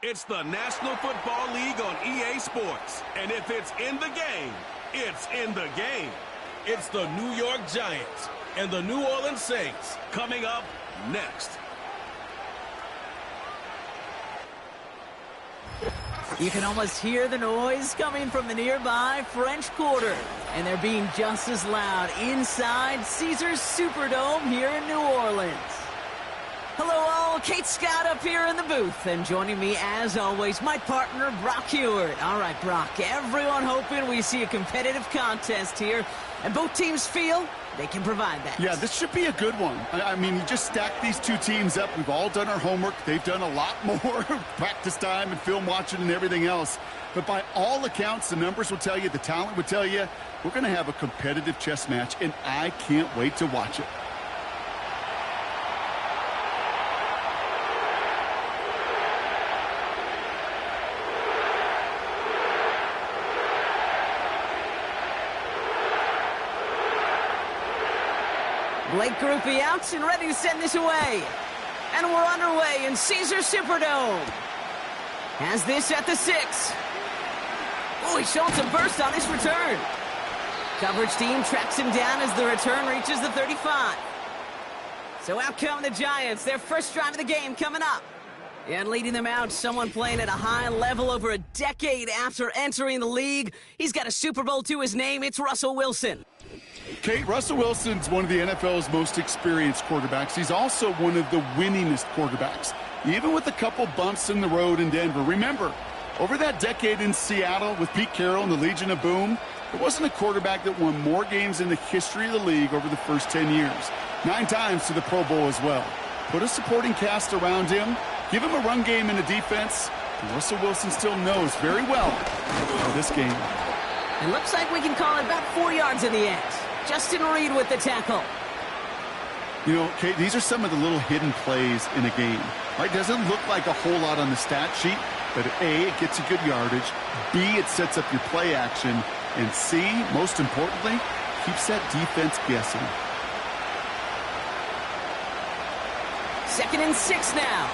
It's the National Football League on EA Sports. And if it's in the game, it's in the game. It's the New York Giants and the New Orleans Saints coming up next. You can almost hear the noise coming from the nearby French Quarter. And they're being just as loud inside Caesars Superdome here in New Orleans. Hello all, Kate Scott up here in the booth. And joining me as always, my partner Brock Heward. All right, Brock, everyone hoping we see a competitive contest here. And both teams feel they can provide that. Yeah, this should be a good one. I mean, you just stack these two teams up. We've all done our homework. They've done a lot more practice time and film watching and everything else. But by all accounts, the numbers will tell you, the talent would tell you, we're going to have a competitive chess match, and I can't wait to watch it. Blake Groupie out and ready to send this away. And we're underway in Caesars Superdome. Has this at the 6. Oh, he's showing some burst on this return. Coverage team tracks him down as the return reaches the 35. So out come the Giants, their first drive of the game coming up. And leading them out, someone playing at a high level over a decade after entering the league. He's got a Super Bowl to his name. It's Russell Wilson. Kate, Russell Wilson's one of the NFL's most experienced quarterbacks. He's also one of the winningest quarterbacks, even with a couple bumps in the road in Denver. Remember, over that decade in Seattle with Pete Carroll and the Legion of Boom, there wasn't a quarterback that won more games in the history of the league over the first 10 years. 9 times to the Pro Bowl as well. Put a supporting cast around him, give him a run game and a defense, and Russell Wilson still knows very well for this game. It looks like we can call it about 4 yards in the end. Justin Reed with the tackle. You know, Kate, these are some of the little hidden plays in a game. Right? Doesn't look like a whole lot on the stat sheet, but A, it gets you good yardage. B, it sets up your play action. And C, most importantly, keeps that defense guessing. 2nd and 6 now.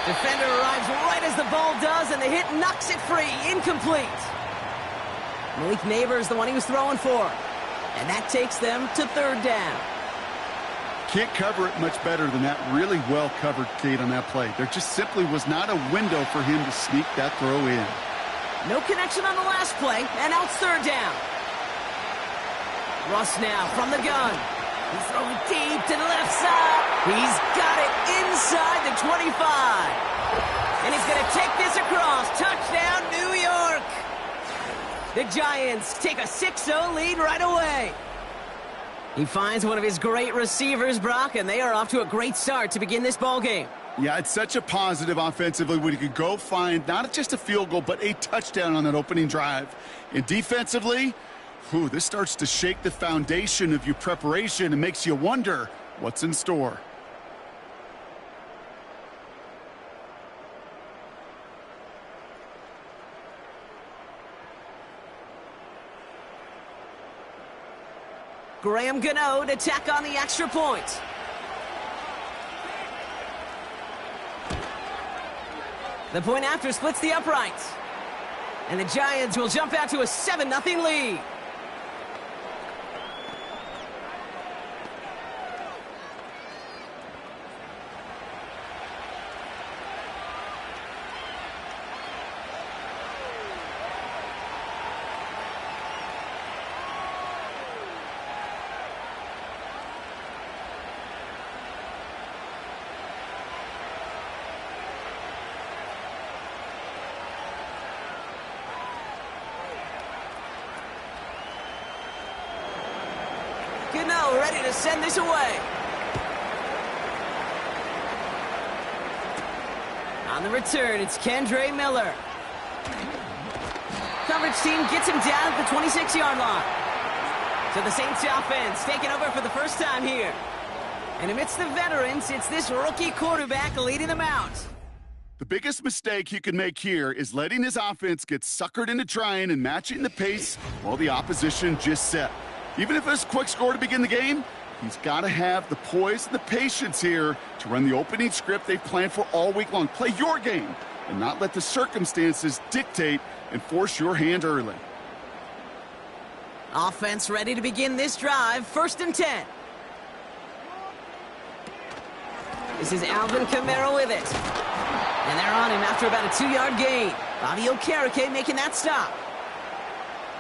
Defender arrives right as the ball does, and the hit knocks it free. Incomplete. Malik Neighbors, the one he was throwing for. And that takes them to 3rd down. Can't cover it much better than that. Really well covered, Kate, on that play. There just simply was not a window for him to sneak that throw in. No connection on the last play, and now it's 3rd down. Russ now from the gun. He's throwing deep to the left side. He's got it inside the 25. And he's going to take this across. Touchdown, New York. The Giants take a 6-0 lead right away. He finds one of his great receivers, Brock, and they are off to a great start to begin this ball game. Yeah, it's such a positive offensively when you can go find not just a field goal, but a touchdown on that opening drive. And defensively, this starts to shake the foundation of your preparation and makes you wonder what's in store. Graham Gano to tack on the extra point. The point after splits the uprights. And the Giants will jump out to a 7-0 lead. Gano ready to send this away. On the return, it's Kendre Miller. Coverage team gets him down at the 26-yard line. So the Saints offense taking over for the first time here. And amidst the veterans, it's this rookie quarterback leading them out. The biggest mistake he can make here is letting his offense get suckered into trying and matching the pace while the opposition just set. Even if it's a quick score to begin the game, he's got to have the poise and the patience here to run the opening script they've planned for all week long. Play your game. and not let the circumstances dictate and force your hand early. Offense ready to begin this drive. 1st and 10. This is Alvin Kamara with it. And they're on him after about a 2-yard gain. Bobby Okereke making that stop.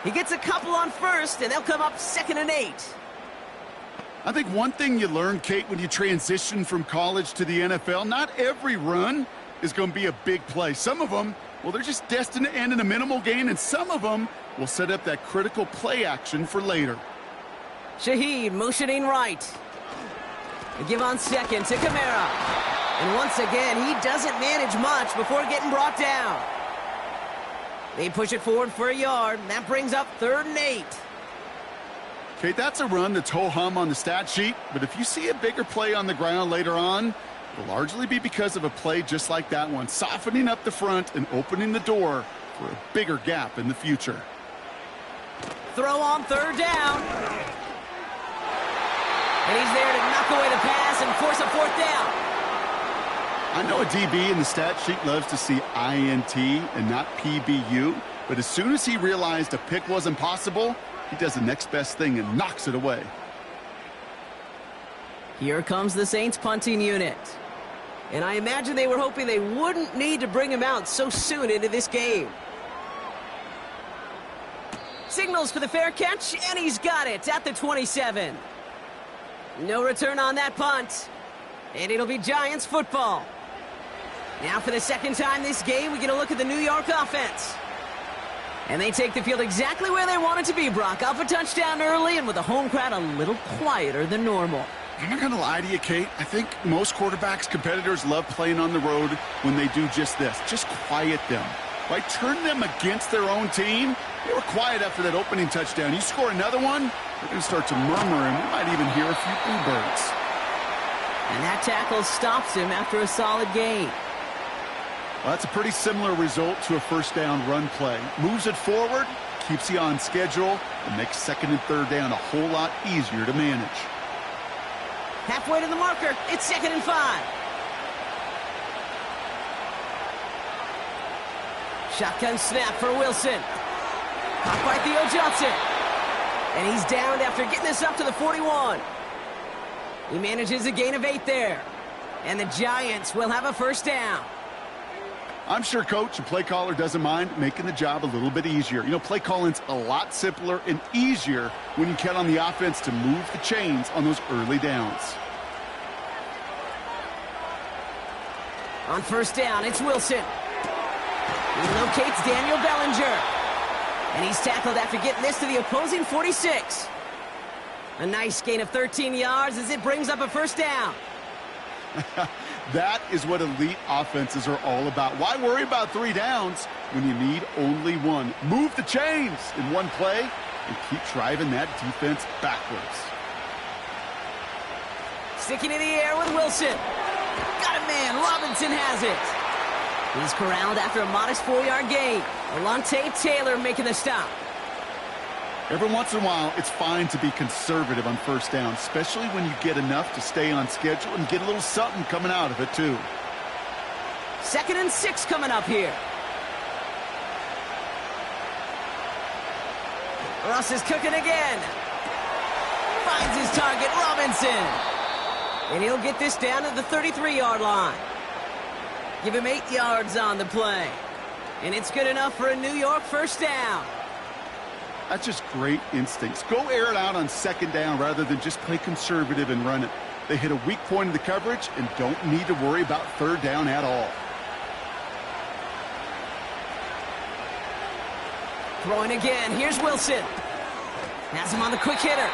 He gets a couple on 1st, and they'll come up 2nd and 8. I think one thing you learn, Kate, when you transition from college to the NFL, not every run is going to be a big play. Some of them, well, they're just destined to end in a minimal gain, and some of them will set up that critical play action for later. Shaheed motioning right. They give on 2nd to Kamara. And once again, he doesn't manage much before getting brought down. They push it forward for a yard, and that brings up 3rd and 8. Kate, that's a run that's ho-hum on the stat sheet, but if you see a bigger play on the ground later on, it'll largely be because of a play just like that one, softening up the front and opening the door for a bigger gap in the future. Throw on 3rd down. And he's there to knock away the pass and force a 4th down. I know a DB in the stat sheet loves to see INT and not PBU, but as soon as he realized a pick wasn't possible, he does the next best thing and knocks it away. Here comes the Saints punting unit. And I imagine they were hoping they wouldn't need to bring him out so soon into this game. Signals for the fair catch, and he's got it at the 27. No return on that punt. And it'll be Giants football. Now for the 2nd time this game, we get a look at the New York offense. And they take the field exactly where they want it to be, Brock. Up a touchdown early and with the home crowd a little quieter than normal. I'm not going to lie to you, Kate. I think most quarterbacks, competitors love playing on the road when they do just this. Just quiet them. By turning them against their own team, they were quiet after that opening touchdown. You score another one, they're going to start to murmur, and we might even hear a few bluebirds. And that tackle stops him after a solid gain. Well, that's a pretty similar result to a 1st down run play. Moves it forward, keeps you on schedule, and makes 2nd and 3rd down a whole lot easier to manage. Halfway to the marker, it's 2nd and 5. Shotgun snap for Wilson. Caught by Theo Johnson. And he's downed after getting this up to the 41. He manages a gain of 8 there. And the Giants will have a 1st down. I'm sure coach and play caller doesn't mind making the job a little bit easier. You know, play calling's a lot simpler and easier when you count on the offense to move the chains on those early downs. On 1st down, it's Wilson. He locates Daniel Bellinger. And he's tackled after getting this to the opposing 46. A nice gain of 13 yards as it brings up a 1st down. That is what elite offenses are all about. Why worry about 3 downs when you need only 1? Move the chains in one play and keep driving that defense backwards. Sticking in the air with Wilson. Got a man. Robinson has it. He's corralled after a modest 4-yard gain. Alontae Taylor making the stop. Every once in a while, it's fine to be conservative on 1st down, especially when you get enough to stay on schedule and get a little something coming out of it, too. 2nd and 6 coming up here. Russ is cooking again. Finds his target, Robinson. And he'll get this down to the 33-yard line. Give him 8 yards on the play. And it's good enough for a New York 1st down. That's just great instincts. Go air it out on 2nd down rather than just play conservative and run it. They hit a weak point in the coverage and don't need to worry about 3rd down at all. Throwing again. Here's Wilson. Has him on the quick hitter.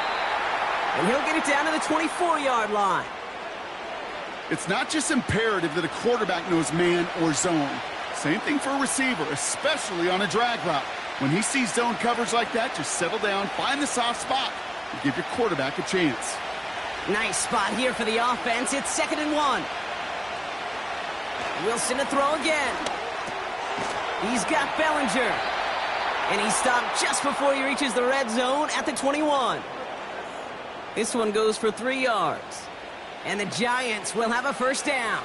And he'll get it down to the 24-yard line. It's not just imperative that a quarterback knows man or zone. Same thing for a receiver, especially on a drag route. When he sees zone coverage like that, just settle down, find the soft spot, and give your quarterback a chance. Nice spot here for the offense. It's 2nd and 1. Wilson to throw again. He's got Bellinger. And he's stopped just before he reaches the red zone at the 21. This one goes for 3 yards. And the Giants will have a 1st down.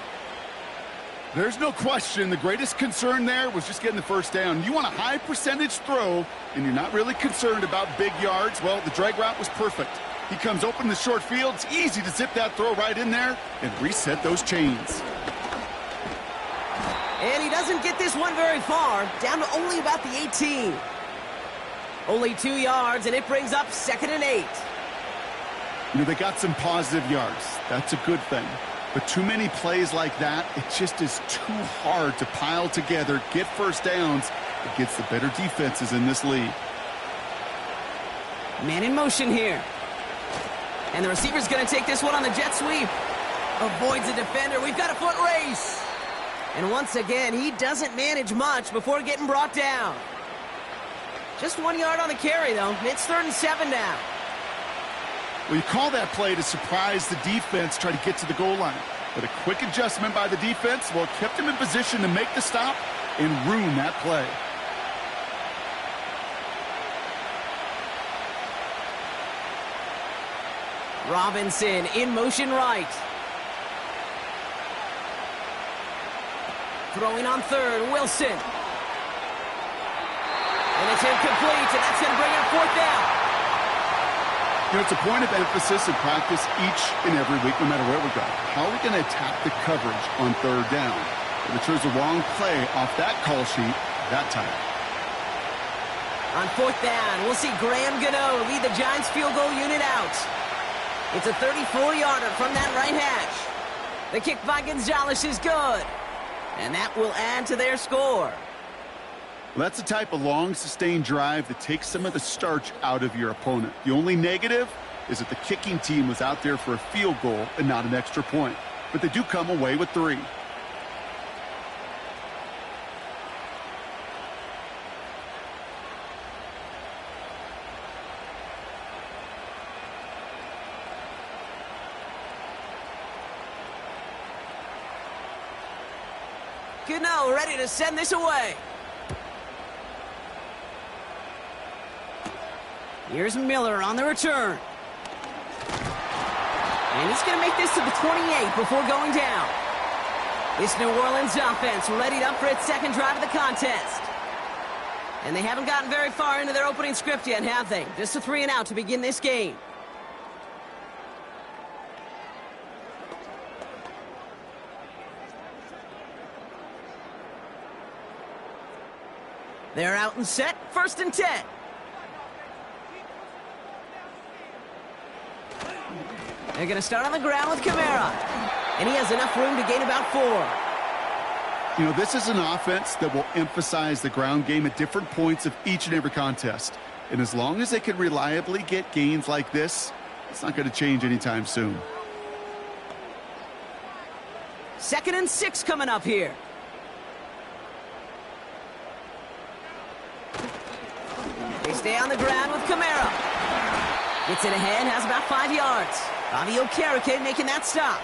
There's no question the greatest concern there was just getting the first down. You want a high percentage throw, and you're not really concerned about big yards. Well, the drag route was perfect. He comes open in the short field. It's easy to zip that throw right in there and reset those chains. And he doesn't get this one very far, down to only about the 18. Only 2 yards, and it brings up 2nd and 8. You know, they got some positive yards. That's a good thing. But too many plays like that, it just is too hard to pile together, get first downs against the better defenses in this league. Man in motion here. And the receiver's going to take this one on the jet sweep. Avoids the defender. We've got a foot race. And once again, he doesn't manage much before getting brought down. Just 1 yard on the carry, though. It's 3rd and 7 now. Well, you call that play to surprise the defense, try to get to the goal line. But a quick adjustment by the defense, well, kept him in position to make the stop and ruin that play. Robinson in motion right. Throwing on 3rd, Wilson. And it's incomplete, and that's going to bring up 4th down. You know, it's a point of emphasis in practice each and every week, no matter where we go. How are we going to attack the coverage on 3rd down? If it chose the wrong play off that call sheet that time. On 4th down, we'll see Graham Gano lead the Giants field goal unit out. It's a 34-yarder from that right hash. The kick by Gonzalez is good. And that will add to their score. Well, that's the type of long, sustained drive that takes some of the starch out of your opponent. The only negative is that the kicking team was out there for a field goal and not an extra point. But they do come away with 3. Gano ready to send this away. Here's Miller on the return. And he's going to make this to the 28 before going down. This New Orleans offense readied up for its 2nd drive of the contest. And they haven't gotten very far into their opening script yet, have they? Just a 3 and out to begin this game. They're out and set, 1st and 10. They're going to start on the ground with Kamara. And he has enough room to gain about 4. You know, this is an offense that will emphasize the ground game at different points of each and every contest. And as long as they can reliably get gains like this, it's not going to change anytime soon. 2nd and 6 coming up here. They stay on the ground with Kamara. Gets it ahead, has about 5 yards. Bobby Okereke making that stop.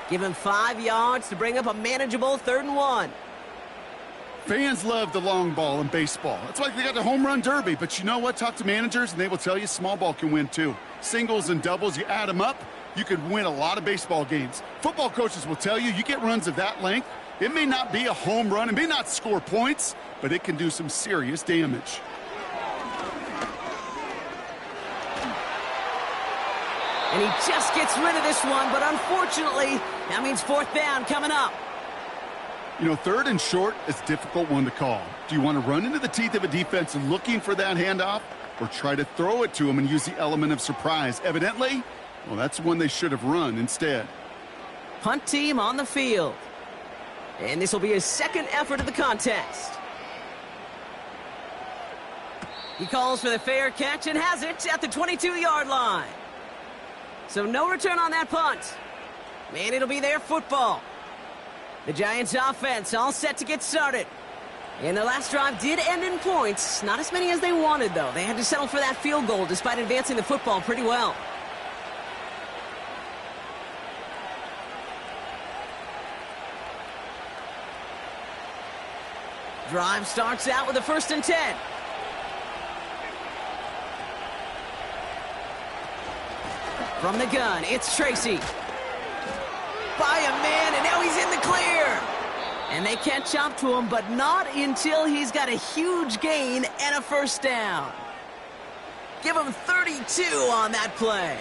Give him 5 yards to bring up a manageable 3rd and 1. Fans love the long ball in baseball. It's like they got the home run derby. But you know what? Talk to managers, and they will tell you small ball can win too. Singles and doubles, you add them up, you could win a lot of baseball games. Football coaches will tell you, you get runs of that length, it may not be a home run, it may not score points, but it can do some serious damage. And he just gets rid of this one, but unfortunately, that means 4th down coming up. You know, 3rd and short is a difficult one to call. Do you want to run into the teeth of a defense looking for that handoff, or try to throw it to him and use the element of surprise? Evidently, well, that's one they should have run instead. Punt team on the field. And this will be his 2nd effort of the contest. He calls for the fair catch and has it at the 22-yard line. So no return on that punt. And it'll be their football. The Giants offense all set to get started. And their last drive did end in points. Not as many as they wanted, though. They had to settle for that field goal despite advancing the football pretty well. Drive starts out with a 1st and 10. From the gun, it's Tracy. By a man, and now he's in the clear. And they catch up to him, but not until he's got a huge gain and a first down. Give him 32 on that play.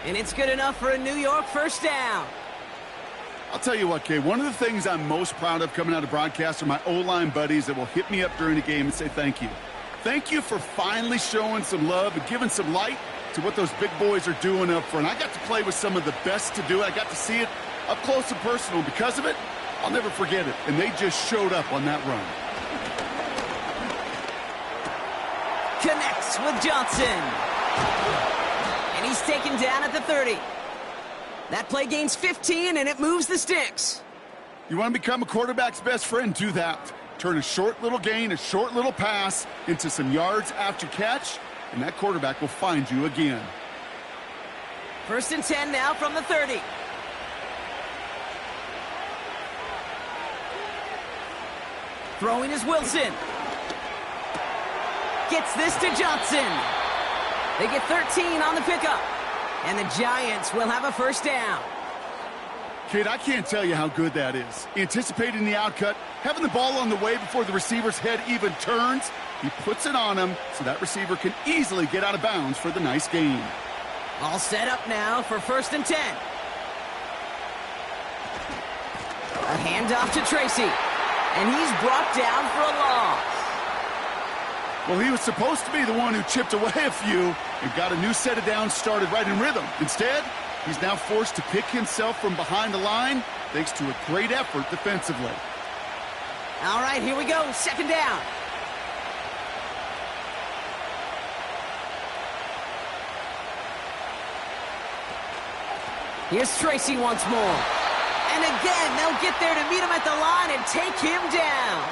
And it's good enough for a New York first down. I'll tell you what, Kay, one of the things I'm most proud of coming out of broadcast are my O-line buddies that will hit me up during the game and say thank you. Thank you for finally showing some love and giving some light to what those big boys are doing up front. I got to play with some of the best to do it. I got to see it up close and personal. Because of it, I'll never forget it. And they just showed up on that run. Connects with Johnson. And he's taken down at the 30. That play gains 15, and it moves the sticks. You want to become a quarterback's best friend? Do that. Turn a short little gain, a short little pass into some yards after catch, and that quarterback will find you again. 1st and 10 now from the 30. Throwing is Wilson. Gets this to Johnson. They get 13 on the pickup. And the Giants will have a first down. Kid, I can't tell you how good that is. Anticipating the outcut, having the ball on the way before the receiver's head even turns. He puts it on him so that receiver can easily get out of bounds for the nice gain. All set up now for 1st and 10. A handoff to Tracy. And he's brought down for a loss. Well, he was supposed to be the one who chipped away a few and got a new set of downs started right in rhythm. Instead, he's now forced to pick himself from behind the line thanks to a great effort defensively. All right, here we go. 2nd down. Here's Tracy once more. And again, they'll get there to meet him at the line and take him down.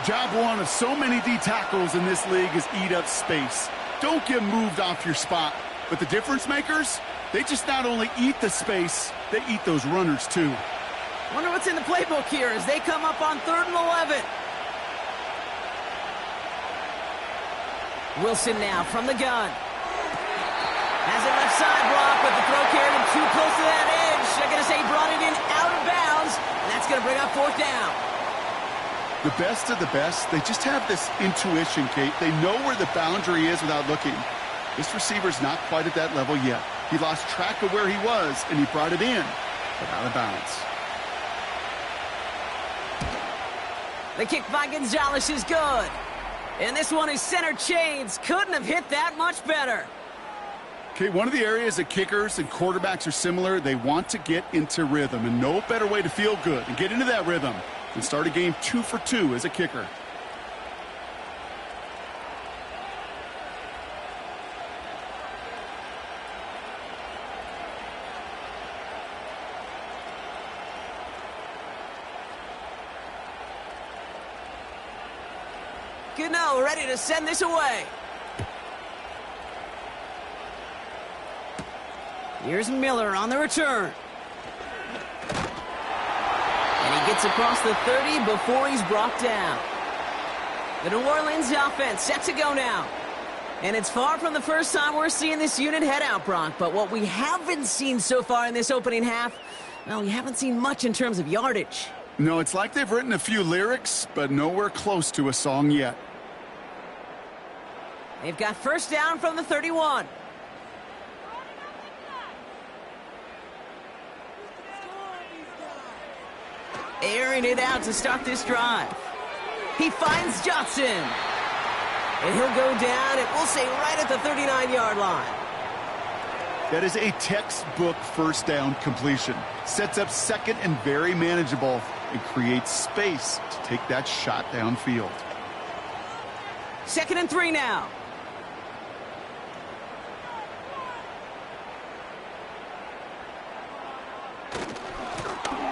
Job one of so many D tackles in this league is eat up space. Don't get moved off your spot. But the difference makers, they just not only eat the space, they eat those runners too. Wonder what's in the playbook here as they come up on 3rd and 11. Wilson now from the gun. Has a left side block, but the throw carried him too close to that edge. They're going to say he brought it in out of bounds, and that's going to bring up 4th down. The best of the best, they just have this intuition, Kate. They know where the boundary is without looking. This receiver's not quite at that level yet. He lost track of where he was, and he brought it in, but out of bounds. The kick by Gonzalez is good. And this one is center chains. Couldn't have hit that much better. Okay, one of the areas that kickers and quarterbacks are similar, they want to get into rhythm, and no better way to feel good and get into that rhythm than start a game 2 for 2 as a kicker. Gano ready to send this away. Here's Miller on the return. And he gets across the 30 before he's brought down. The New Orleans offense set to go now. And it's far from the first time we're seeing this unit head out, Brock. But what we haven't seen so far in this opening half, well, we haven't seen much in terms of yardage. No, it's like they've written a few lyrics, but nowhere close to a song yet. They've got first down from the 31. Airing it out to start this drive. He finds Johnson. And he'll go down, and we'll say right at the 39-yard line. That is a textbook first down completion. Sets up second and very manageable and creates space to take that shot downfield. 2nd and 3 now.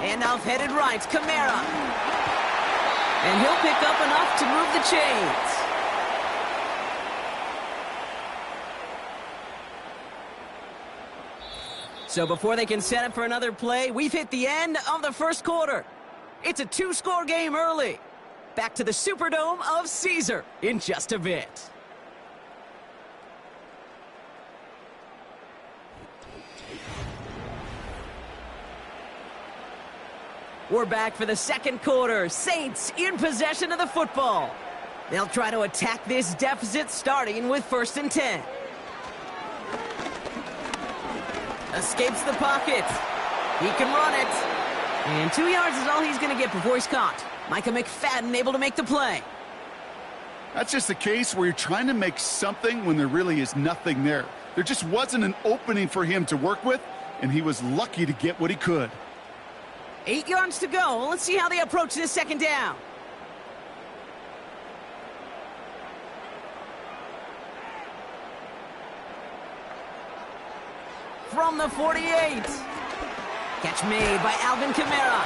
Handoff headed right, Kamara. And he'll pick up enough to move the chains. So before they can set up for another play, we've hit the end of the first quarter. It's a 2-score game early. Back to the Superdome of Caesar in just a bit. We're back for the second quarter. Saints in possession of the football. They'll try to attack this deficit starting with 1st and 10. Escapes the pocket. He can run it. And 2 yards is all he's going to get before he's caught. Micah McFadden able to make the play. That's just a case where you're trying to make something when there really is nothing there. There just wasn't an opening for him to work with, and he was lucky to get what he could. 8 yards to go. Let's see how they approach this second down. From the 48. Catch made by Alvin Kamara.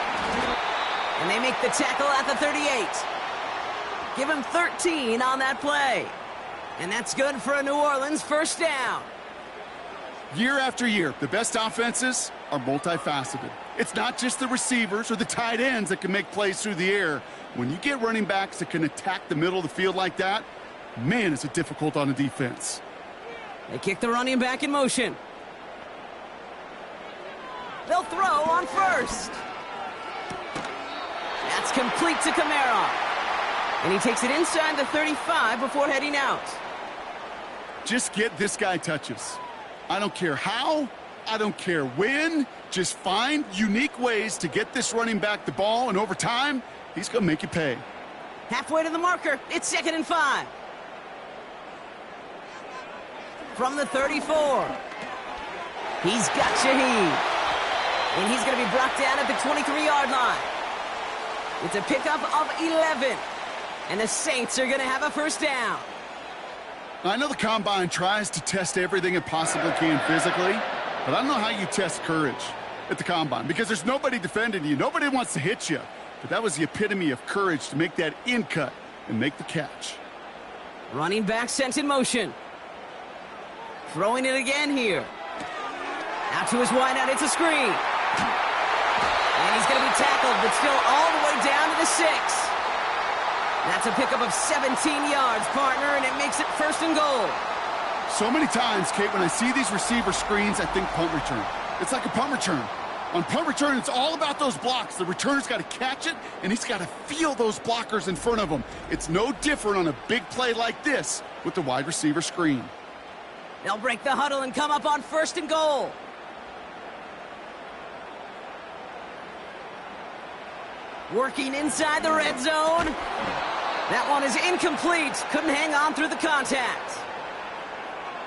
And they make the tackle at the 38. Give him 13 on that play. And that's good for a New Orleans first down. Year after year, the best offenses are multifaceted. It's not just the receivers or the tight ends that can make plays through the air. When you get running backs that can attack the middle of the field like that, man, is it difficult on a defense. They kick the running back in motion. They'll throw on 1st. That's complete to Kamara. And he takes it inside the 35 before heading out. Just get this guy touches. I don't care how, I don't care when. Just find unique ways to get this running back the ball, and over time, he's going to make you pay. Halfway to the marker, it's 2nd and 5. From the 34. He's got Shaheed. And he's going to be brought down at the 23-yard line. It's a pickup of 11. And the Saints are going to have a first down. I know the Combine tries to test everything it possibly can physically, but I don't know how you test courage at the Combine, because there's nobody defending you. Nobody wants to hit you. But that was the epitome of courage to make that in cut and make the catch. Running back sent in motion. Throwing it again here. Out to his wideout, it's a screen. And he's going to be tackled, but still all the way down to the 6. That's a pickup of 17 yards, partner, and it makes it 1st and goal. So many times, Kate, when I see these receiver screens, I think punt return. It's like a punt return. On punt return, it's all about those blocks. The returner's got to catch it, and he's got to feel those blockers in front of him. It's no different on a big play like this with the wide receiver screen. They'll break the huddle and come up on 1st and goal. Working inside the red zone. That one is incomplete. Couldn't hang on through the contact.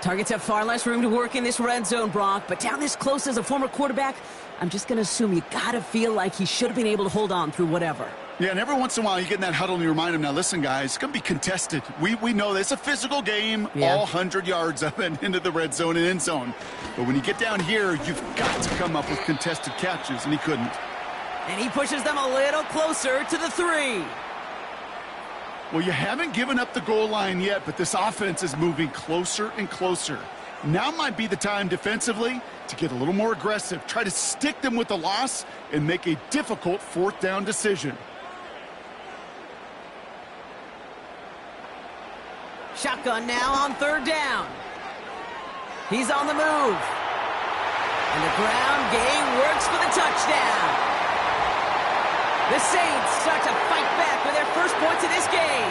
Targets have far less room to work in this red zone, Brock, but down this close as a former quarterback, I'm just going to assume you got to feel like he should have been able to hold on through whatever. Yeah, and every once in a while you get in that huddle and you remind him, now listen, guys, it's going to be contested. We know this. It's a physical game, all 100 yards up and into the red zone and end zone. But when you get down here, you've got to come up with contested catches, and he couldn't. And he pushes them a little closer to the 3. Well, you haven't given up the goal line yet, but this offense is moving closer and closer. Now might be the time defensively to get a little more aggressive. Try to stick them with the loss and make a difficult 4th down decision. Shotgun now on 3rd down. He's on the move. And the ground game works for the touchdown. The Saints start to fight back with their first points of this game.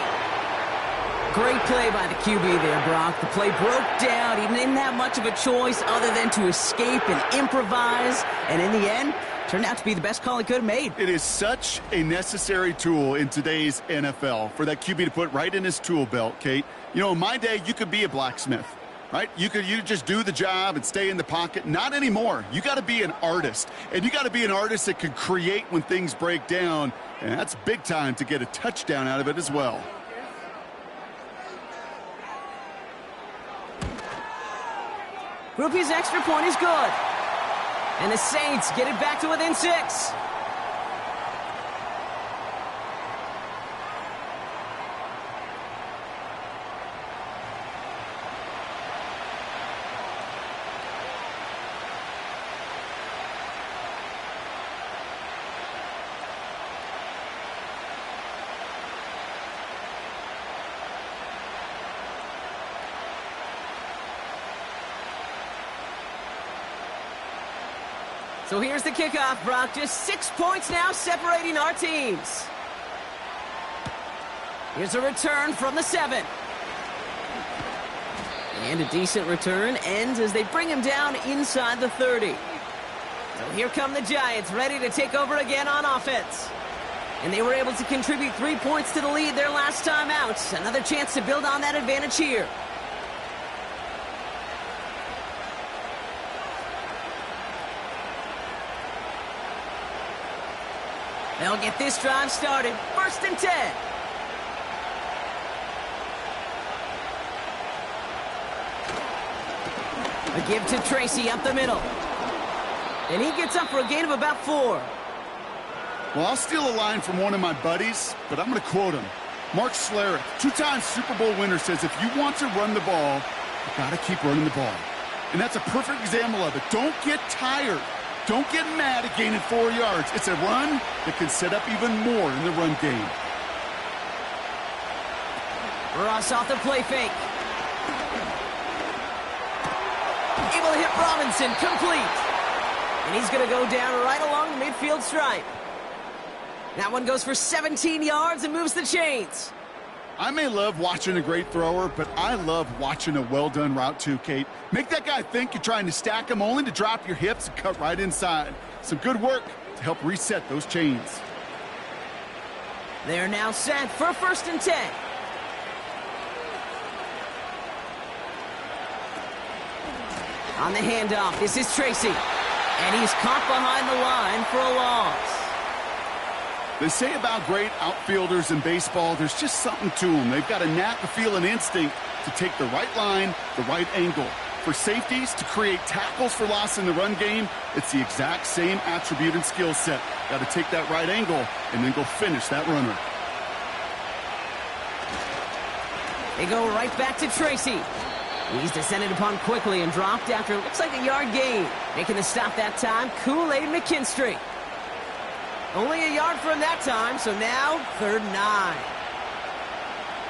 Great play by the QB there, Brock. The play broke down. He didn't have much of a choice other than to escape and improvise. And in the end, turned out to be the best call he could have made. It is such a necessary tool in today's NFL for that QB to put right in his tool belt, Kate. You know, in my day, you could be a blacksmith. Right? You just do the job and stay in the pocket. Not anymore. You got to be an artist. And you got to be an artist that can create when things break down. And that's big time to get a touchdown out of it as well. Groupie's extra point is good. And the Saints get it back to within 6. So here's the kickoff, Brock. Just 6 points now separating our teams. Here's a return from the 7. And a decent return ends as they bring him down inside the 30. So here come the Giants, ready to take over again on offense. And they were able to contribute 3 points to the lead their last time out. Another chance to build on that advantage here. They'll get this drive started. 1st and 10. A give to Tracy up the middle. And he gets up for a gain of about 4. Well, I'll steal a line from one of my buddies, but I'm going to quote him. Mark Schlereth, 2-time Super Bowl winner, says if you want to run the ball, you got to keep running the ball. And that's a perfect example of it. Don't get tired. Don't get mad at gaining 4 yards. It's a run that can set up even more in the run game. Ross off the play fake. Able to hit Robinson, complete. And he's going to go down right along the midfield stripe. That one goes for 17 yards and moves the chains. I may love watching a great thrower, but I love watching a well-done route too, Kate. Make that guy think you're trying to stack him only to drop your hips and cut right inside. Some good work to help reset those chains. They're now set for 1st and 10. On the handoff, this is Tracy. And he's caught behind the line for a loss. They say about great outfielders in baseball, there's just something to them. They've got a knack, a feel, an instinct to take the right line, the right angle. For safeties, to create tackles for loss in the run game, it's the exact same attribute and skill set. Got to take that right angle and then go finish that runner. They go right back to Tracy. He's descended upon quickly and dropped after it looks like a yard gain. Making the stop that time, Kool-Aid McKinstry. Only a yard for him that time, so now 3rd and 9.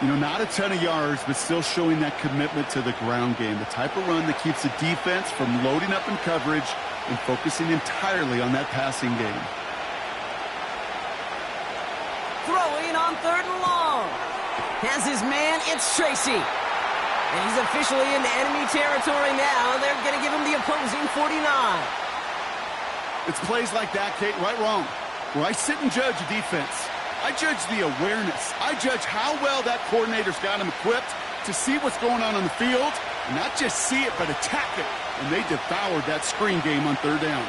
You know, not a ton of yards, but still showing that commitment to the ground game. The type of run that keeps the defense from loading up in coverage and focusing entirely on that passing game. Throwing on 3rd and long. Has his man, it's Tracy. And he's officially into enemy territory now. They're going to give him the opposing 49. It's plays like that, Kate, right, wrong. Where I sit and judge a defense. I judge the awareness. I judge how well that coordinator's got him equipped to see what's going on the field, and not just see it, but attack it. And they devoured that screen game on 3rd down.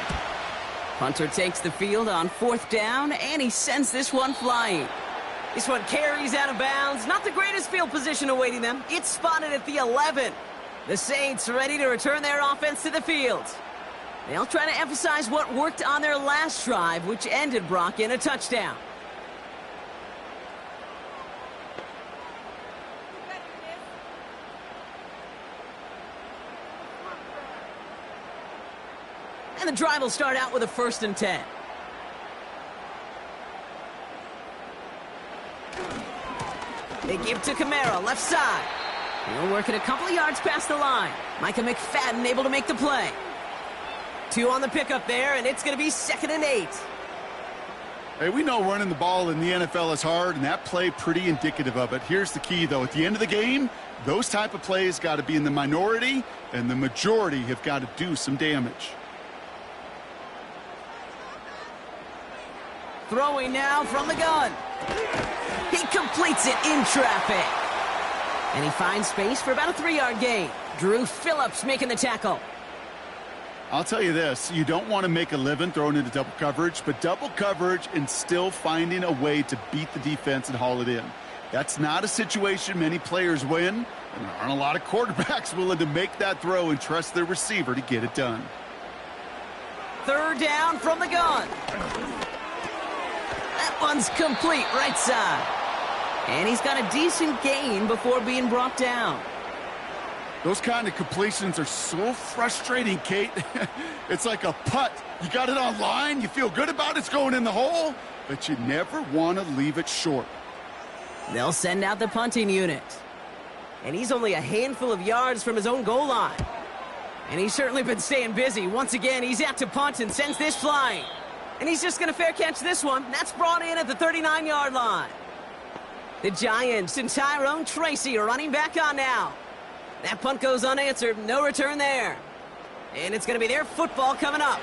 Hunter takes the field on 4th down, and he sends this one flying. This one carries out of bounds. Not the greatest field position awaiting them. It's spotted at the 11. The Saints ready to return their offense to the field. They'll try to emphasize what worked on their last drive, which ended, Brock, in a touchdown. And the drive will start out with a 1st and 10. They give to Kamara, left side. He'll work it a couple of yards past the line. Micah McFadden able to make the play. 2 on the pickup there, and it's going to be 2nd and 8. Hey, we know running the ball in the NFL is hard, and that play pretty indicative of it. Here's the key, though. At the end of the game, those type of plays got to be in the minority, and the majority have got to do some damage. Throwing now from the gun. He completes it in traffic. And he finds space for about a 3-yard gain. Drew Phillips making the tackle. I'll tell you this, you don't want to make a living throwing into double coverage, but double coverage and still finding a way to beat the defense and haul it in. That's not a situation many players win, and there aren't a lot of quarterbacks willing to make that throw and trust their receiver to get it done. 3rd down from the gun. That one's complete, right side. And he's got a decent gain before being brought down. Those kind of completions are so frustrating, Kate. It's like a putt. You got it on line, you feel good about it's going in the hole, but you never want to leave it short. They'll send out the punting unit. And he's only a handful of yards from his own goal line. And he's certainly been staying busy. Once again, he's out to punt and sends this flying. And he's just going to fair catch this one. That's brought in at the 39-yard line. The Giants and Tyrone Tracy are running back on now. That punt goes unanswered. No return there. And it's going to be their football coming up.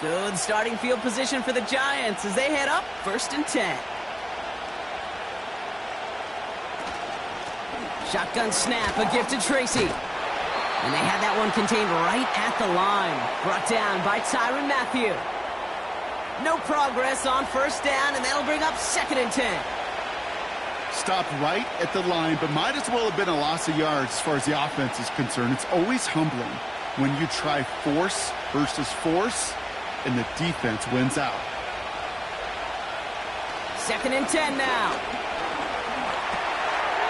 Good starting field position for the Giants as they head up 1st and 10. Shotgun snap, a gift to Tracy. And they had that one contained right at the line. Brought down by Tyrann Mathieu. No progress on 1st down, and that'll bring up 2nd and 10. Stopped right at the line, but might as well have been a loss of yards as far as the offense is concerned. It's always humbling when you try force versus force, and the defense wins out. 2nd and 10 now.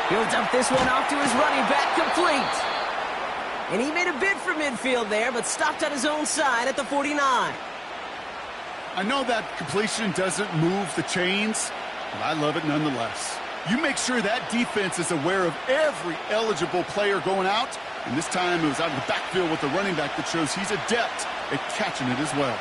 He'll dump this one off to his running back, complete. And he made a bid for midfield there, but stopped on his own side at the 49. I know that completion doesn't move the chains, but I love it nonetheless. You make sure that defense is aware of every eligible player going out, and this time it was out of the backfield with the running back that shows he's adept at catching it as well.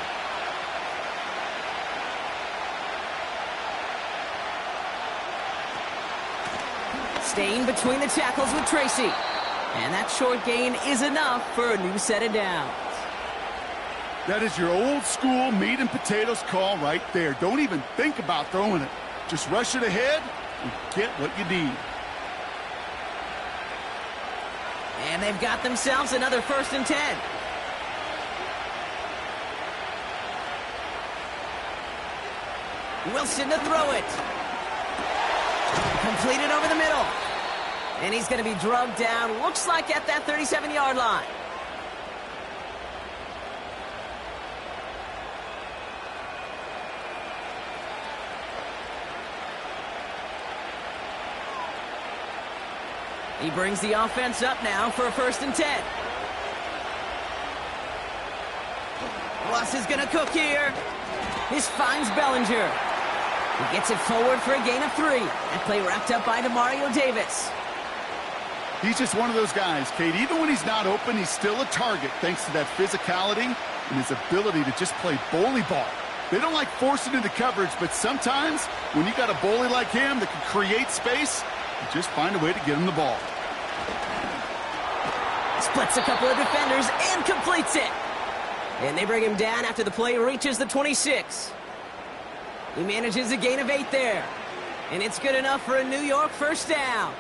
Staying between the tackles with Tracy. And that short gain is enough for a new set of downs. That is your old school meat and potatoes call right there. Don't even think about throwing it. Just rush it ahead and get what you need. And they've got themselves another 1st and 10. Wilson to throw it. Completed over the middle. And he's going to be drugged down, looks like at that 37-yard line. He brings the offense up now for a 1st and 10. Russ is going to cook here. This finds Bellinger. He gets it forward for a gain of 3. That play wrapped up by Demario Davis. He's just one of those guys, Kate. Even when he's not open, he's still a target thanks to that physicality and his ability to just play bully ball. They don't like forcing into coverage, but sometimes when you got a bully like him that can create space, you just find a way to get him the ball. Splits a couple of defenders and completes it. And they bring him down after the play reaches the 26. He manages a gain of 8 there. And it's good enough for a New York 1st down.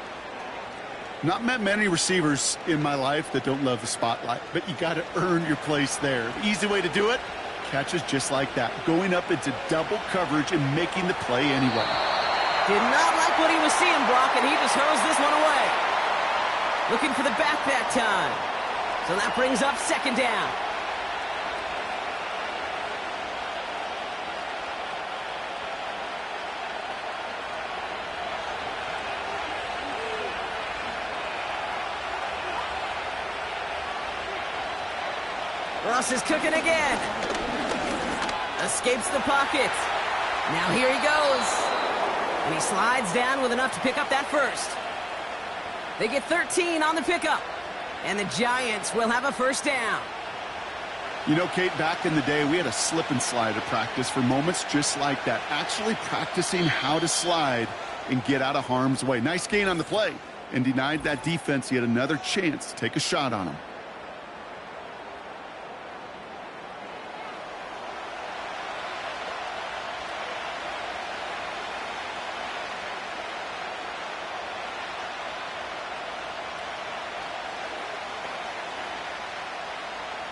Not met many receivers in my life that don't love the spotlight, but you got to earn your place there. The easy way to do it, catches just like that, going up into double coverage and making the play anyway. Did not like what he was seeing, Brock, and he just hurls this one away. Looking for the back that time. So that brings up 2nd down. Russ is cooking again. Escapes the pocket. Now here he goes. And he slides down with enough to pick up that 1st. They get 13 on the pickup. And the Giants will have a 1st down. You know, Kate, back in the day, we had a slip and slide at practice for moments just like that. Actually practicing how to slide and get out of harm's way. Nice gain on the play. And denied that defense yet another chance to take a shot on him.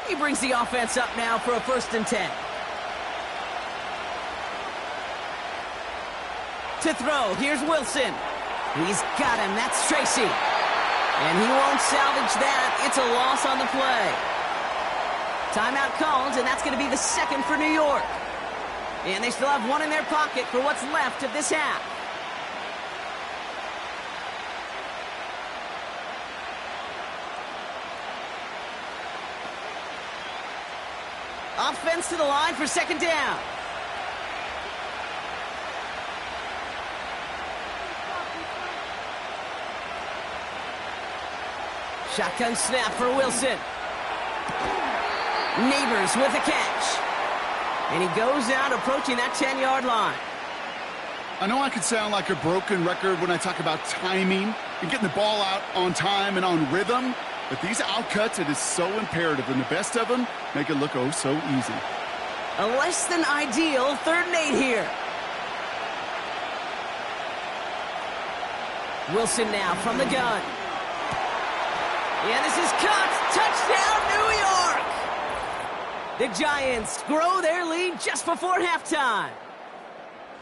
He brings the offense up now for a 1st and 10. To throw, here's Wilson. He's got him, that's Tracy. And he won't salvage that. It's a loss on the play. Timeout called, and that's going to be the 2nd for New York. And they still have 1 in their pocket for what's left of this half. Offense to the line for second down. Shotgun snap for Wilson. Neighbors with a catch. And he goes out approaching that 10-yard line. I know I could sound like a broken record when I talk about timing and getting the ball out on time and on rhythm, but these outcuts, it is so imperative, and the best of them make it look oh so easy. A less than ideal 3rd and 8 here. Wilson now from the gun. Yeah, this is cut. Touchdown, New York! The Giants grow their lead just before halftime.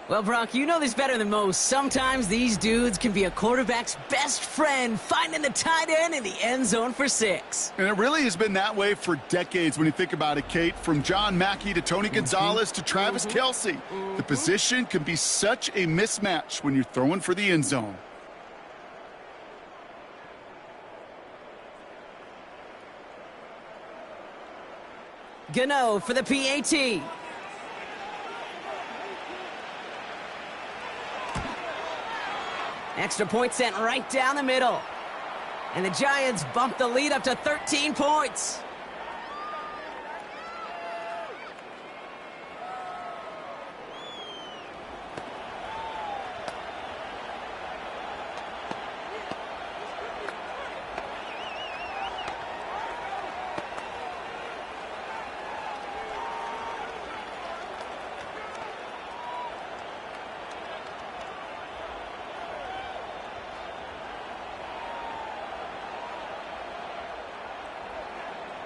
Well, Brock, you know this better than most. Sometimes these dudes can be a quarterback's best friend, finding the tight end in the end zone for 6. And it really has been that way for decades when you think about it, Kate. From John Mackey to Tony Gonzalez to Travis Kelce. The position can be such a mismatch when you're throwing for the end zone. Gano for the PAT. Extra point sent right down the middle. And the Giants bump the lead up to 13 points.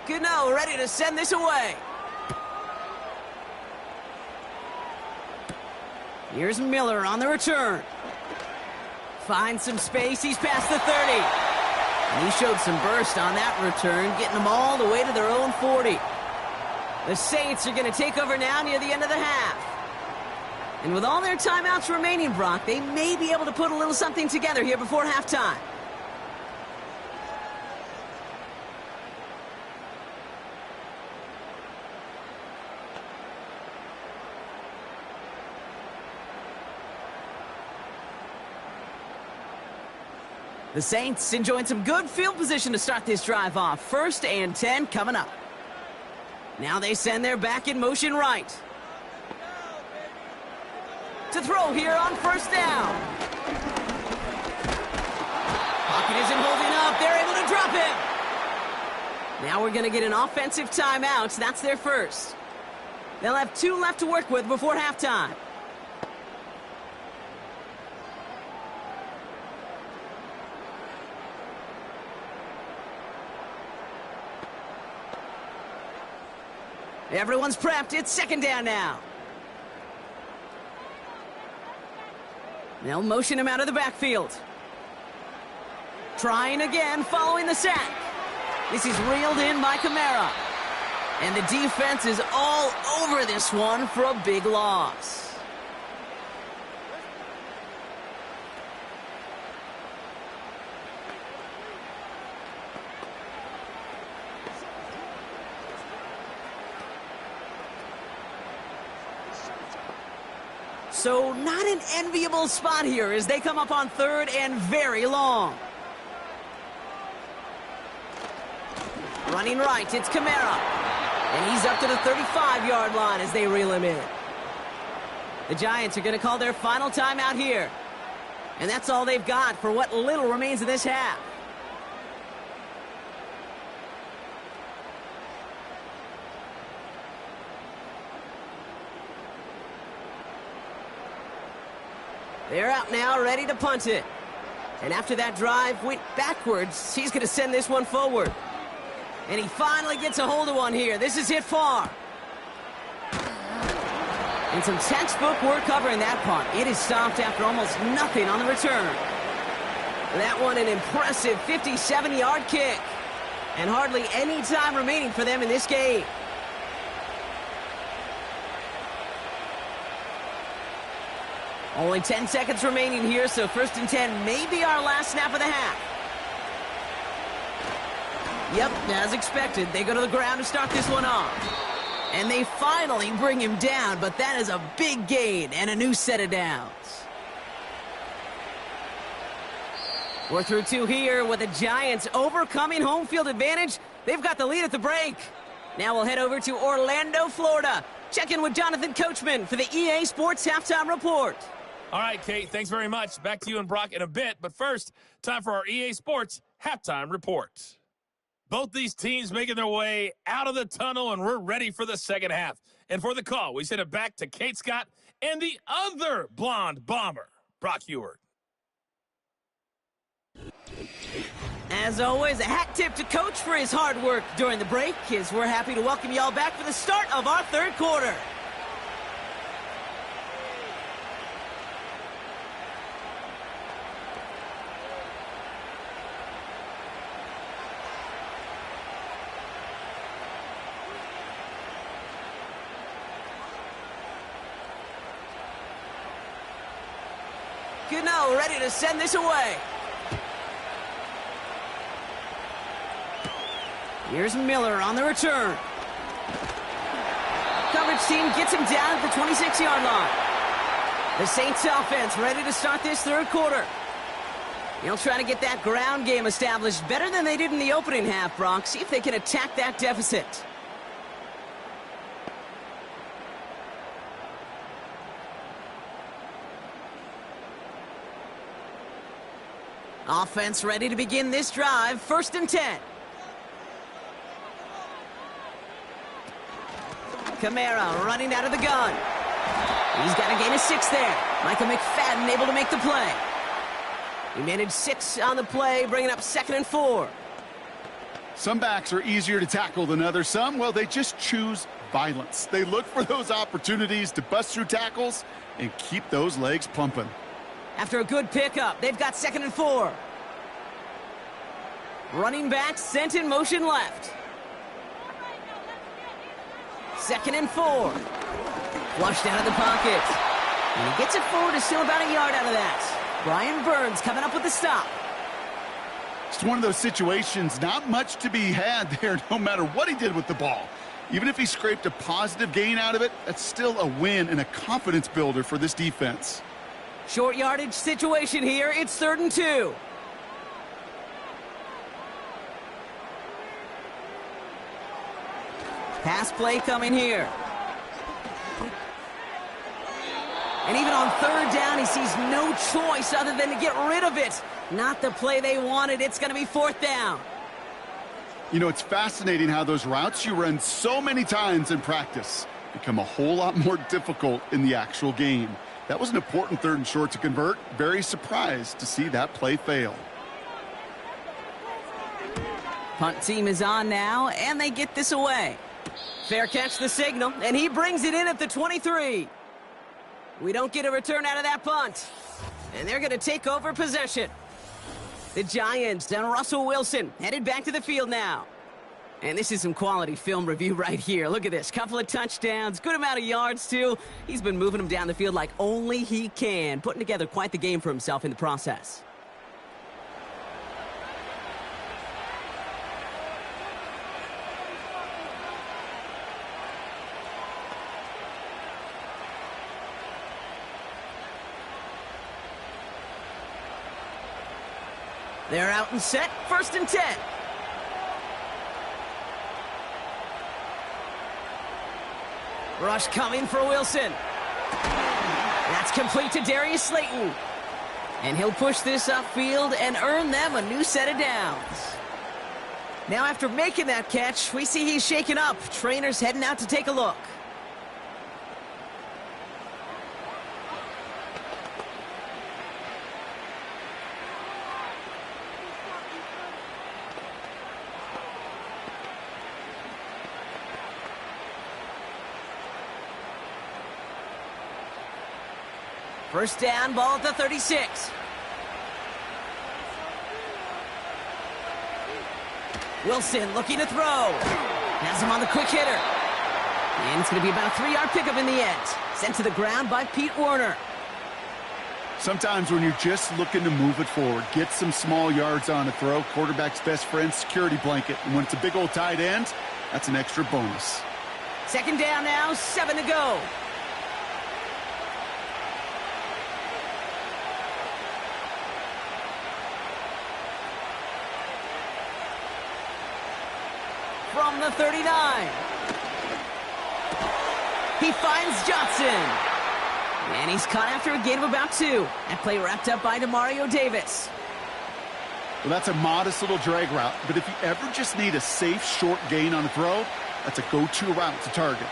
Gano ready to send this away. Here's Miller on the return. Finds some space. He's past the 30. And he showed some burst on that return, getting them all the way to their own 40. The Saints are going to take over now near the end of the half. And with all their timeouts remaining, Brock, they may be able to put a little something together here before halftime. The Saints enjoying some good field position to start this drive off. 1st and 10 coming up. Now they send their back in motion right. To throw here on 1st down. Pocket isn't holding up. They're able to drop him. Now we're going to get an offensive timeout. That's their first. They'll have 2 left to work with before halftime. Everyone's prepped. It's 2nd down now. They'll motion him out of the backfield. Trying again following the sack. This is reeled in by Kamara. And the defense is all over this one for a big loss. So not an enviable spot here as they come up on 3rd and very long. Running right, it's Kamara. And he's up to the 35-yard line as they reel him in. The Giants are going to call their final timeout here. And that's all they've got for what little remains of this half. They're out now, ready to punt it. And after that drive went backwards, he's going to send this one forward. And he finally gets a hold of one here. This is hit far. And some textbook work covering that punt. It is stopped after almost nothing on the return. That one an impressive 57-yard kick. And hardly any time remaining for them in this game. Only 10 seconds remaining here, so 1st and 10 may be our last snap of the half. Yep, as expected, they go to the ground to start this one off. And they finally bring him down, but that is a big gain and a new set of downs. We're through 2 here with the Giants overcoming home field advantage. They've got the lead at the break. Now we'll head over to Orlando, Florida. Check in with Jonathan Coachman for the EA Sports Halftime Report. All right, Kate, thanks very much. Back to you and Brock in a bit. But first, time for our EA Sports Halftime Report. Both these teams making their way out of the tunnel, and we're ready for the second half. And for the call, we send it back to Kate Scott and the other blonde bomber, Brock Heward. As always, a hat tip to Coach for his hard work during the break, as we're happy to welcome you all back for the start of our third quarter. Gano ready to send this away. Here's Miller on the return. Coverage team gets him down at the 26-yard line. The Saints offense ready to start this third quarter. They'll try to get that ground game established better than they did in the opening half, Brock. See if they can attack that deficit. Offense ready to begin this drive. 1st and 10. Kamara running out of the gun. He's got a gain of 6 there. Michael McFadden able to make the play. He managed 6 on the play, bringing up 2nd and 4. Some backs are easier to tackle than others. Some, well, they just choose violence. They look for those opportunities to bust through tackles and keep those legs pumping. After a good pickup, they've got 2nd and 4. Running back sent in motion left. 2nd and 4. Flushed out of the pocket. And he gets it forward to still about a yard out of that. Brian Burns coming up with the stop. It's one of those situations, not much to be had there no matter what he did with the ball. Even if he scraped a positive gain out of it, that's still a win and a confidence builder for this defense. Short yardage situation here. It's 3rd and 2. Pass play coming here. And even on 3rd down, he sees no choice other than to get rid of it. Not the play they wanted. It's going to be 4th down. You know, it's fascinating how those routes you run so many times in practice become a whole lot more difficult in the actual game. That was an important 3rd and short to convert. Very surprised to see that play fail. Punt team is on now, and they get this away. Fair catch the signal, and he brings it in at the 23. We don't get a return out of that punt. And they're going to take over possession. The Giants and Russell Wilson headed back to the field now. And this is some quality film review right here. Look at this. Couple of touchdowns, good amount of yards, too. He's been moving them down the field like only he can, putting together quite the game for himself in the process. They're out and set. 1st and 10. Rush coming for Wilson. That's complete to Darius Slayton. And he'll push this upfield and earn them a new set of downs. Now after making that catch, we see he's shaken up. Trainer's heading out to take a look. First down, ball at the 36. Wilson looking to throw. Has him on the quick hitter. And it's going to be about a 3-yard pickup in the end. Sent to the ground by Pete Werner. Sometimes when you're just looking to move it forward, get some small yards on a throw, quarterback's best friend, security blanket. And when it's a big old tight end, that's an extra bonus. Second down now, 7 to go. From the 39. He finds Johnson. And he's caught after a gain of about 2. That play wrapped up by Demario Davis. Well, that's a modest little drag route, but if you ever just need a safe, short gain on a throw, that's a go-to route to target.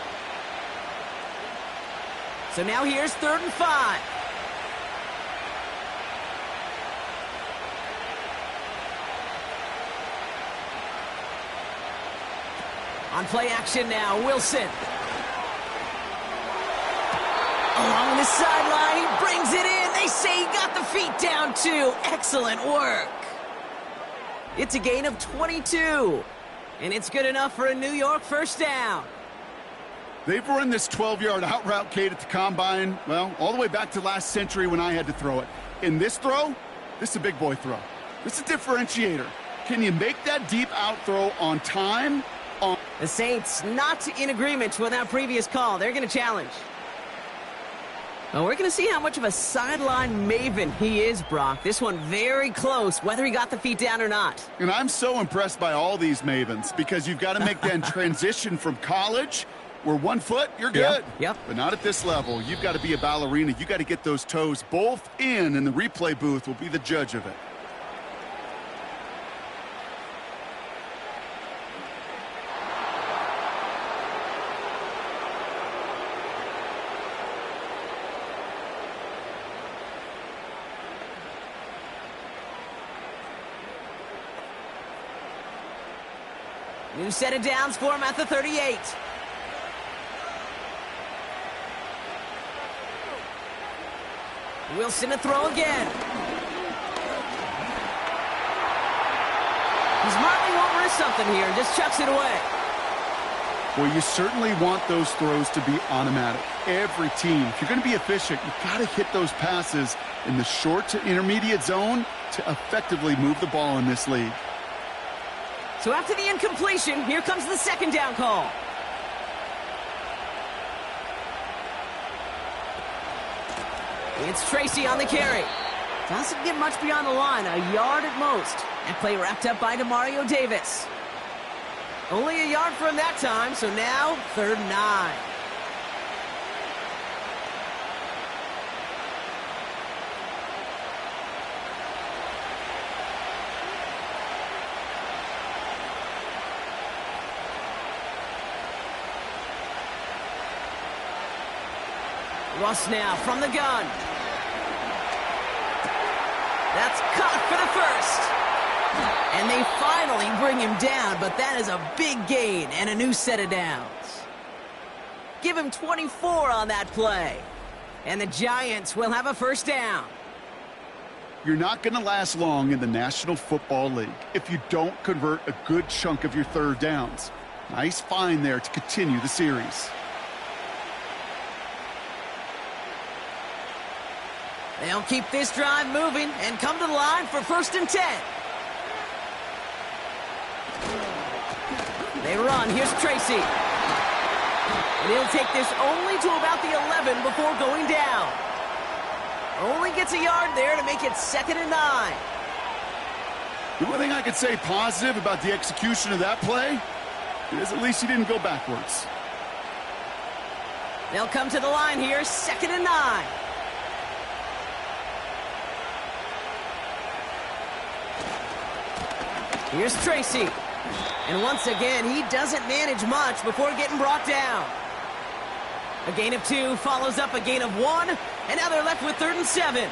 So now here's 3rd and 5. On play action now, Wilson. Along the sideline, he brings it in. They say he got the feet down too. Excellent work. It's a gain of 22. And it's good enough for a New York first down. They've run this 12-yard out route, Kate, at the combine, well, all the way back to last century when I had to throw it. In this throw, this is a big boy throw. This is a differentiator. Can you make that deep out throw on time? The Saints not in agreement with that previous call. They're going to challenge. Well, we're going to see how much of a sideline maven he is, Brock. This one very close, whether he got the feet down or not. And I'm so impressed by all these mavens because you've got to make that transition from college where 1 foot, you're good. Yep. But not at this level. You've got to be a ballerina. You've got to get those toes both in, and the replay booth will be the judge of it. New set of downs for him at the 38. Wilson to throw again. He smartly won't risk something here, just chucks it away. Well, you certainly want those throws to be automatic. Every team, if you're going to be efficient, you've got to hit those passes in the short to intermediate zone to effectively move the ball in this league. So after the incompletion, here comes the 2nd down call. It's Tracy on the carry. Doesn't get much beyond the line, a yard at most. That play wrapped up by Demario Davis. Only a yard for him that time, so now 3rd and 9. Russ now from the gun. That's caught for the first. And they finally bring him down, but that is a big gain and a new set of downs. Give him 24 on that play. And the Giants will have a first down. You're not going to last long in the National Football League if you don't convert a good chunk of your 3rd downs. Nice find there to continue the series. They'll keep this drive moving and come to the line for 1st and 10. They run. Here's Tracy. And he'll take this only to about the 11 before going down. Only gets a yard there to make it 2nd and 9. The one thing I could say positive about the execution of that play is at least he didn't go backwards. They'll come to the line here, 2nd and 9. Here's Tracy. And once again, he doesn't manage much before getting brought down. A gain of 2 follows up a gain of 1, and now they're left with 3rd and 7.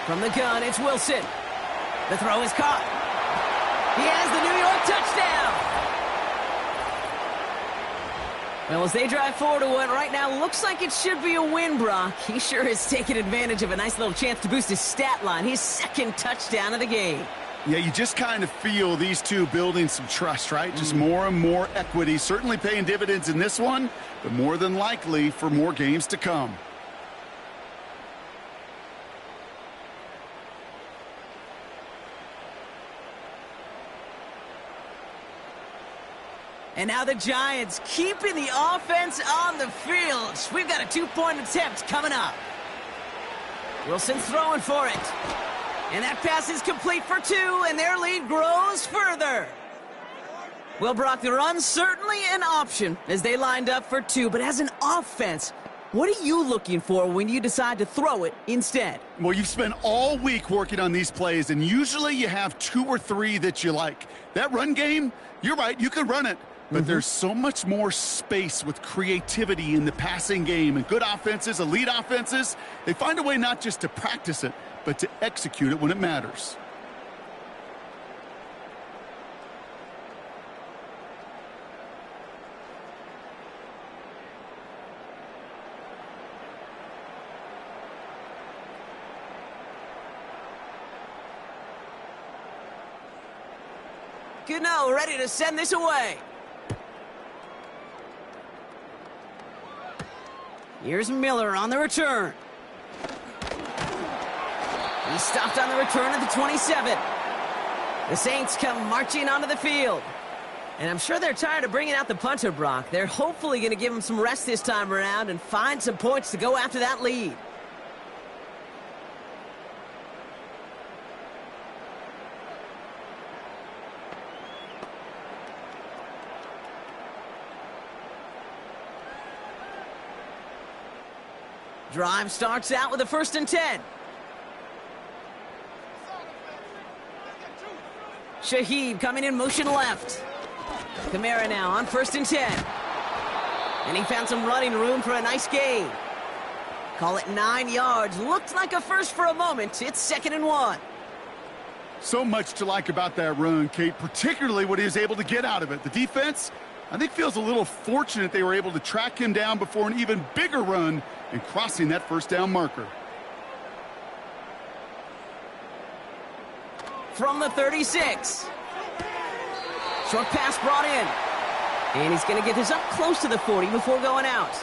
From the gun, it's Wilson. The throw is caught. He has the New York touchdown. Well, as they drive forward to what right now looks like it should be a win, Brock. He sure has taken advantage of a nice little chance to boost his stat line. His 2nd touchdown of the game. Yeah, you just kind of feel these two building some trust, right? Just more and more equity. Certainly paying dividends in this one, but more than likely for more games to come. And now the Giants keeping the offense on the field. We've got a two-point attempt coming up. Wilson's throwing for it. And that pass is complete for 2, and their lead grows further. Well, Brock, the run's certainly an option as they lined up for 2. But as an offense, what are you looking for when you decide to throw it instead? Well, you've spent all week working on these plays, and usually you have 2 or 3 that you like. That run game, you're right, you could run it. But there's so much more space with creativity in the passing game. And good offenses, elite offenses, they find a way not just to practice it, but to execute it when it matters. Gano ready to send this away. Here's Miller on the return. He stopped on the return at the 27. The Saints come marching onto the field. And I'm sure they're tired of bringing out the punter, Brock. They're hopefully going to give him some rest this time around and find some points to go after that lead. Drive starts out with a 1st and 10. Shaheed coming in motion left. Kamara now on 1st and 10. And he found some running room for a nice gain. Call it 9 yards. Looked like a first for a moment. It's 2nd and 1. So much to like about that run, Kate, particularly what he was able to get out of it. The defense, I think, feels a little fortunate they were able to track him down before an even bigger run and crossing that 1st down marker. From the 36. Short pass brought in. And he's going to get this up close to the 40 before going out.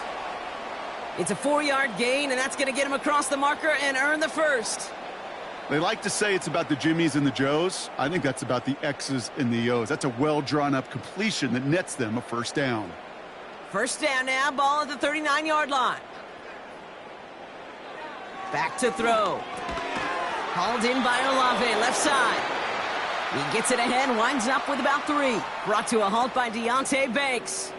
It's a 4-yard gain, and that's going to get him across the marker and earn the 1st. They like to say it's about the Jimmies and the Joes. I think that's about the X's and the O's. That's a well-drawn-up completion that nets them a 1st down. 1st down now, ball at the 39-yard line. Back to throw. Hauled in by Olave, left side. He gets it ahead, winds up with about 3. Brought to a halt by Deonte Banks.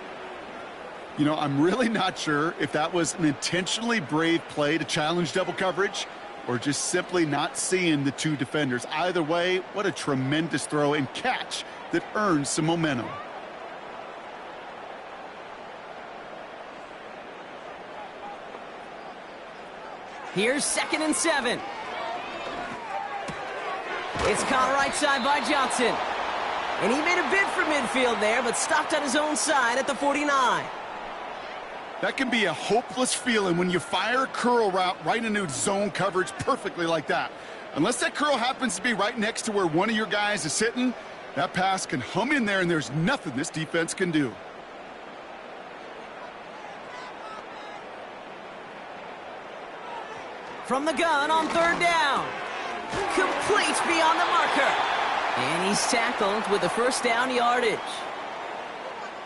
You know, I'm really not sure if that was an intentionally brave play to challenge double coverage or just simply not seeing the 2 defenders. Either way, what a tremendous throw and catch that earns some momentum. Here's 2nd and 7. It's caught right side by Johnson. And he made a bid for midfield there, but stopped on his own side at the 49. That can be a hopeless feeling when you fire a curl route right into zone coverage perfectly like that. Unless that curl happens to be right next to where one of your guys is sitting, that pass can hum in there and there's nothing this defense can do. From the gun on 3rd down. Complete beyond the marker. And he's tackled with the 1st down yardage.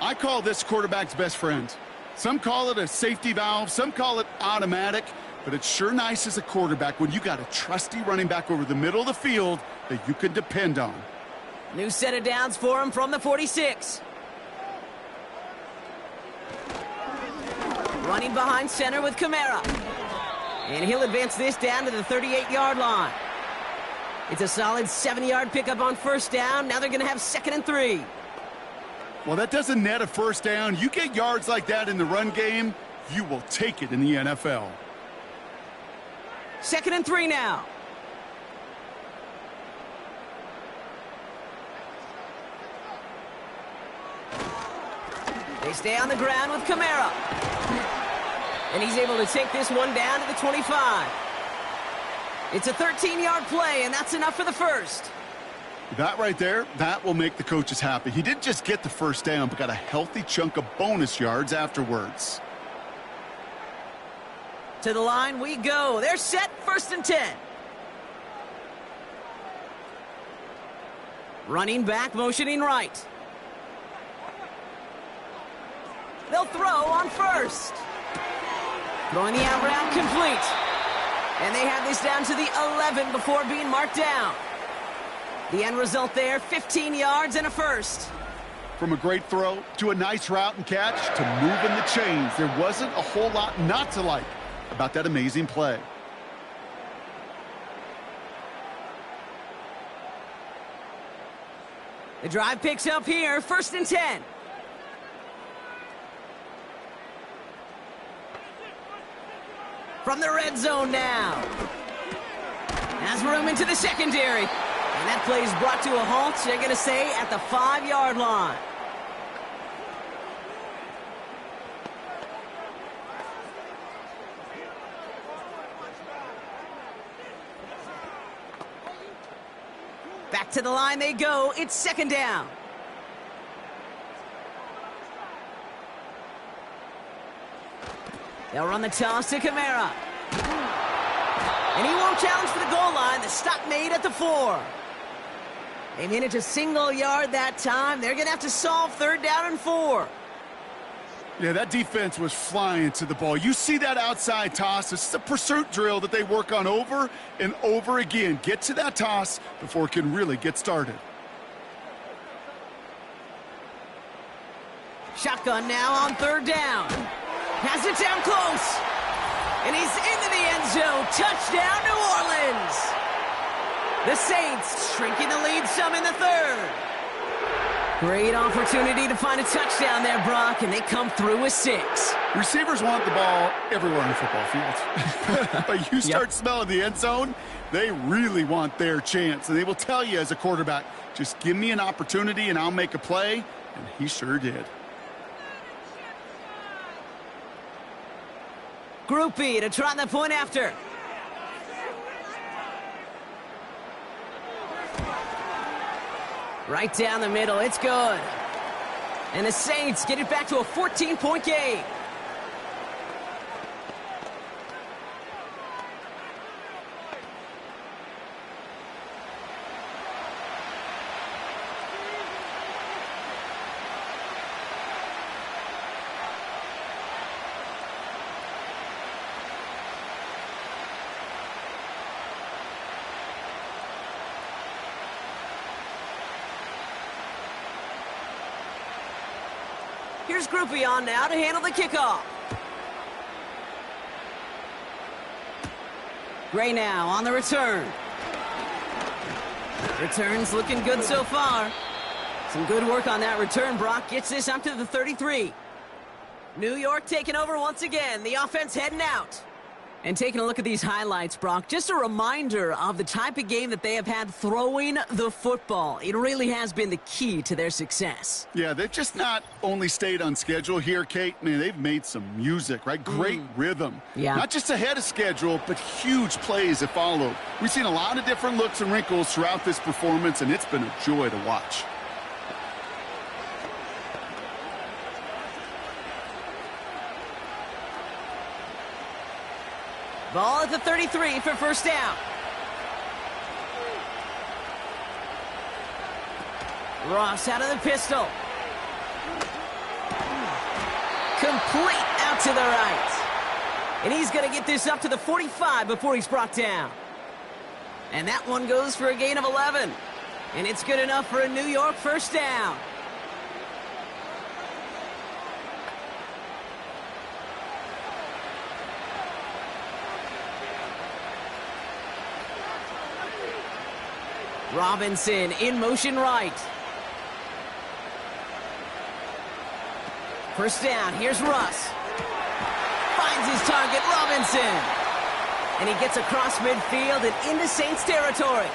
I call this quarterback's best friend. Some call it a safety valve, some call it automatic, but it's sure nice as a quarterback when you got a trusty running back over the middle of the field that you can depend on. New set of downs for him from the 46. Running behind center with Kamara. And he'll advance this down to the 38-yard line. It's a solid 7-yard pickup on 1st down. Now they're going to have 2nd and 3. Well, that doesn't net a 1st down. You get yards like that in the run game, you will take it in the NFL. 2nd and 3 now. They stay on the ground with Kamara. And he's able to take this one down to the 25. It's a 13-yard play, and that's enough for the 1st. That right there, that will make the coaches happy. He didn't just get the first down, but got a healthy chunk of bonus yards afterwards. To the line we go. They're set, 1st and 10. Running back, motioning right. They'll throw on 1st. Throwing the out route complete. And they have this down to the 11 before being marked down. The end result there, 15 yards and a 1st. From a great throw to a nice route and catch to moving the chains, there wasn't a whole lot not to like about that amazing play. The drive picks up here, 1st and 10. From the red zone now. Has room into the secondary. And that play is brought to a halt, they're going to say, at the 5-yard line. Back to the line they go. It's 2nd down. They'll run the toss to Kamara. And he won't challenge for the goal line. The stop made at the 4. They made it to single yard that time. They're going to have to solve 3rd down and 4. Yeah, that defense was flying to the ball. You see that outside toss. This is a pursuit drill that they work on over and over again. Get to that toss before it can really get started. Shotgun now on 3rd down. Has it down close. And he's into the end zone. Touchdown, New Orleans. The Saints shrinking the lead some in the 3rd. Great opportunity to find a touchdown there, Brock, and they come through with 6. Receivers want the ball everywhere on the football field. But you start smelling the end zone, they really want their chance. And they will tell you as a quarterback, just give me an opportunity and I'll make a play. And he sure did. Group B to try the point after. Right down the middle, it's good. And the Saints get it back to a 14-point game. Here's Groupie on now to handle the kickoff. Gray now on the return. Return's looking good so far. Some good work on that return. Brock gets this up to the 33. New York taking over once again. The offense heading out. And taking a look at these highlights, Brock, just a reminder of the type of game that they have had throwing the football. It really has been the key to their success. Yeah, they've just not only stayed on schedule here, Kate. Man, they've made some music, right? Great rhythm. Yeah. Not just ahead of schedule, but huge plays have followed. We've seen a lot of different looks and wrinkles throughout this performance, and it's been a joy to watch. Ball at the 33 for first down. Ross out of the pistol. Complete out to the right. And he's going to get this up to the 45 before he's brought down. And that one goes for a gain of 11. And it's good enough for a New York first down. Robinson in motion right. First down, here's Russ. Finds his target, Robinson. And he gets across midfield and into Saints territory.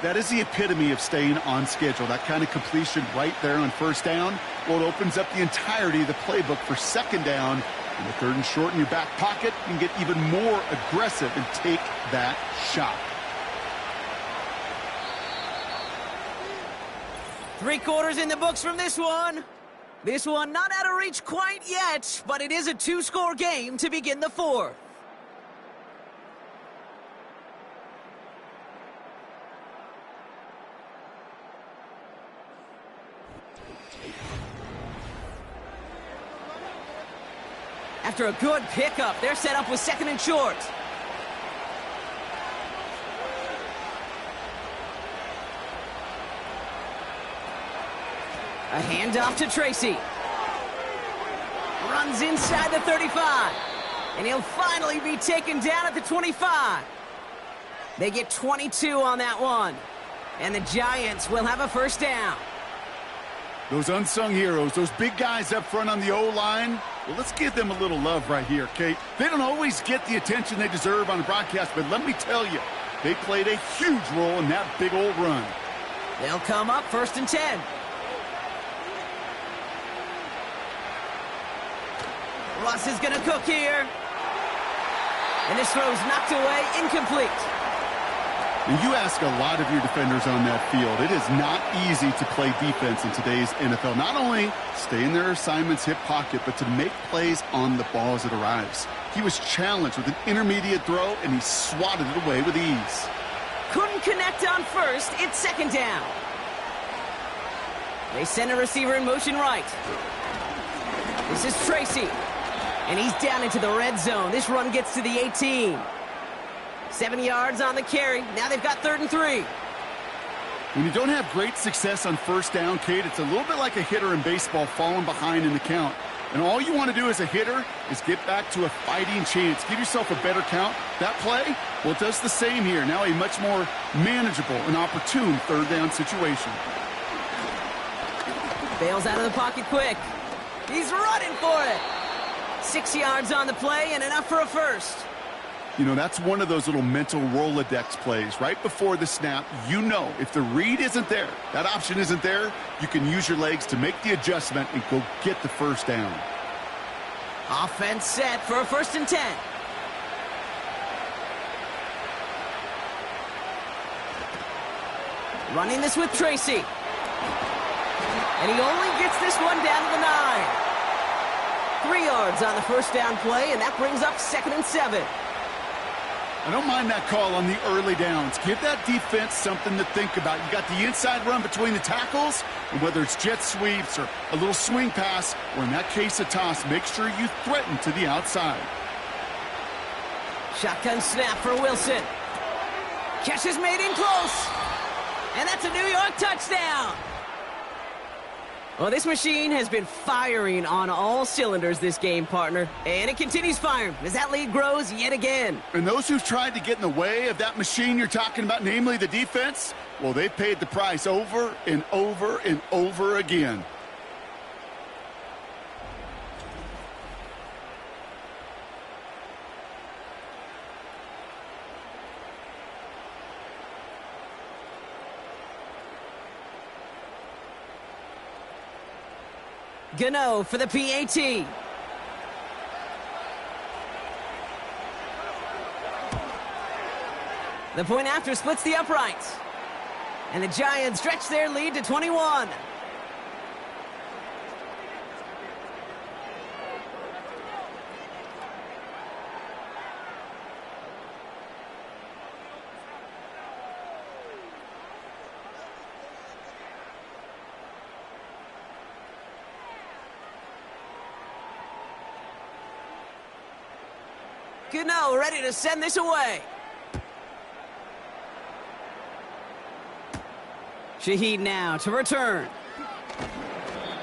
That is the epitome of staying on schedule. That kind of completion right there on first down. Well, it opens up the entirety of the playbook for second down. In the third and short in your back pocket, you can get even more aggressive and take that shot. 3/4 in the books from this one. This one not out of reach quite yet, but it is a 2-score game to begin the fourth. After a good pickup, they're set up with 2nd and short. A handoff to Tracy. Runs inside the 35. And he'll finally be taken down at the 25. They get 22 on that one. And the Giants will have a first down. Those unsung heroes, those big guys up front on the O-line, well, let's give them a little love right here, Kate. They don't always get the attention they deserve on the broadcast, but let me tell you, they played a huge role in that big old run. They'll come up 1st and 10. Russ is going to cook here. And this throw's knocked away, incomplete. And you ask a lot of your defenders on that field. It is not easy to play defense in today's NFL. Not only stay in their assignment's hip pocket, but to make plays on the ball as it arrives. He was challenged with an intermediate throw, and he swatted it away with ease. Couldn't connect on first. It's 2nd down. They send a receiver in motion right. This is Tracy. And he's down into the red zone. This run gets to the 18. 7 yards on the carry. Now they've got 3rd and 3. When you don't have great success on first down, Kate, it's a little bit like a hitter in baseball falling behind in the count. And all you want to do as a hitter is get back to a fighting chance. Give yourself a better count. That play, well, it does the same here. Now a much more manageable and opportune 3rd down situation. Bails out of the pocket quick. He's running for it. 6 yards on the play and enough for a first. You know, that's one of those little mental Rolodex plays. Right before the snap, you know if the read isn't there, that option isn't there, you can use your legs to make the adjustment and go get the first down. Offense set for a 1st and 10. Running this with Tracy. And he only gets this one down to the 9. 3 yards on the first down play, and that brings up 2nd and 7. I don't mind that call on the early downs. Give that defense something to think about. You got the inside run between the tackles, and whether it's jet sweeps or a little swing pass, or in that case a toss, make sure you threaten to the outside. Shotgun snap for Wilson. Catch is made in close. And that's a New York touchdown. Well, this machine has been firing on all cylinders this game, partner. And it continues firing as that lead grows yet again. And those who've tried to get in the way of that machine you're talking about, namely the defense, well, they've paid the price over and over and over again. Gano for the PAT. The point after splits the uprights. And the Giants stretch their lead to 21. Gano ready to send this away. Shaheed now to return.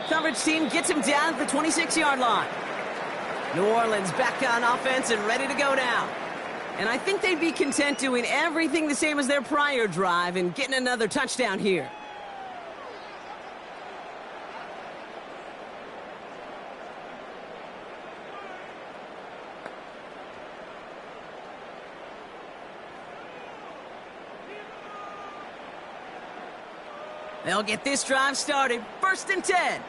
Coverage team gets him down at the 26-yard line. New Orleans back on offense and ready to go now. And I think they'd be content doing everything the same as their prior drive and getting another touchdown here. They'll get this drive started. 1st and 10.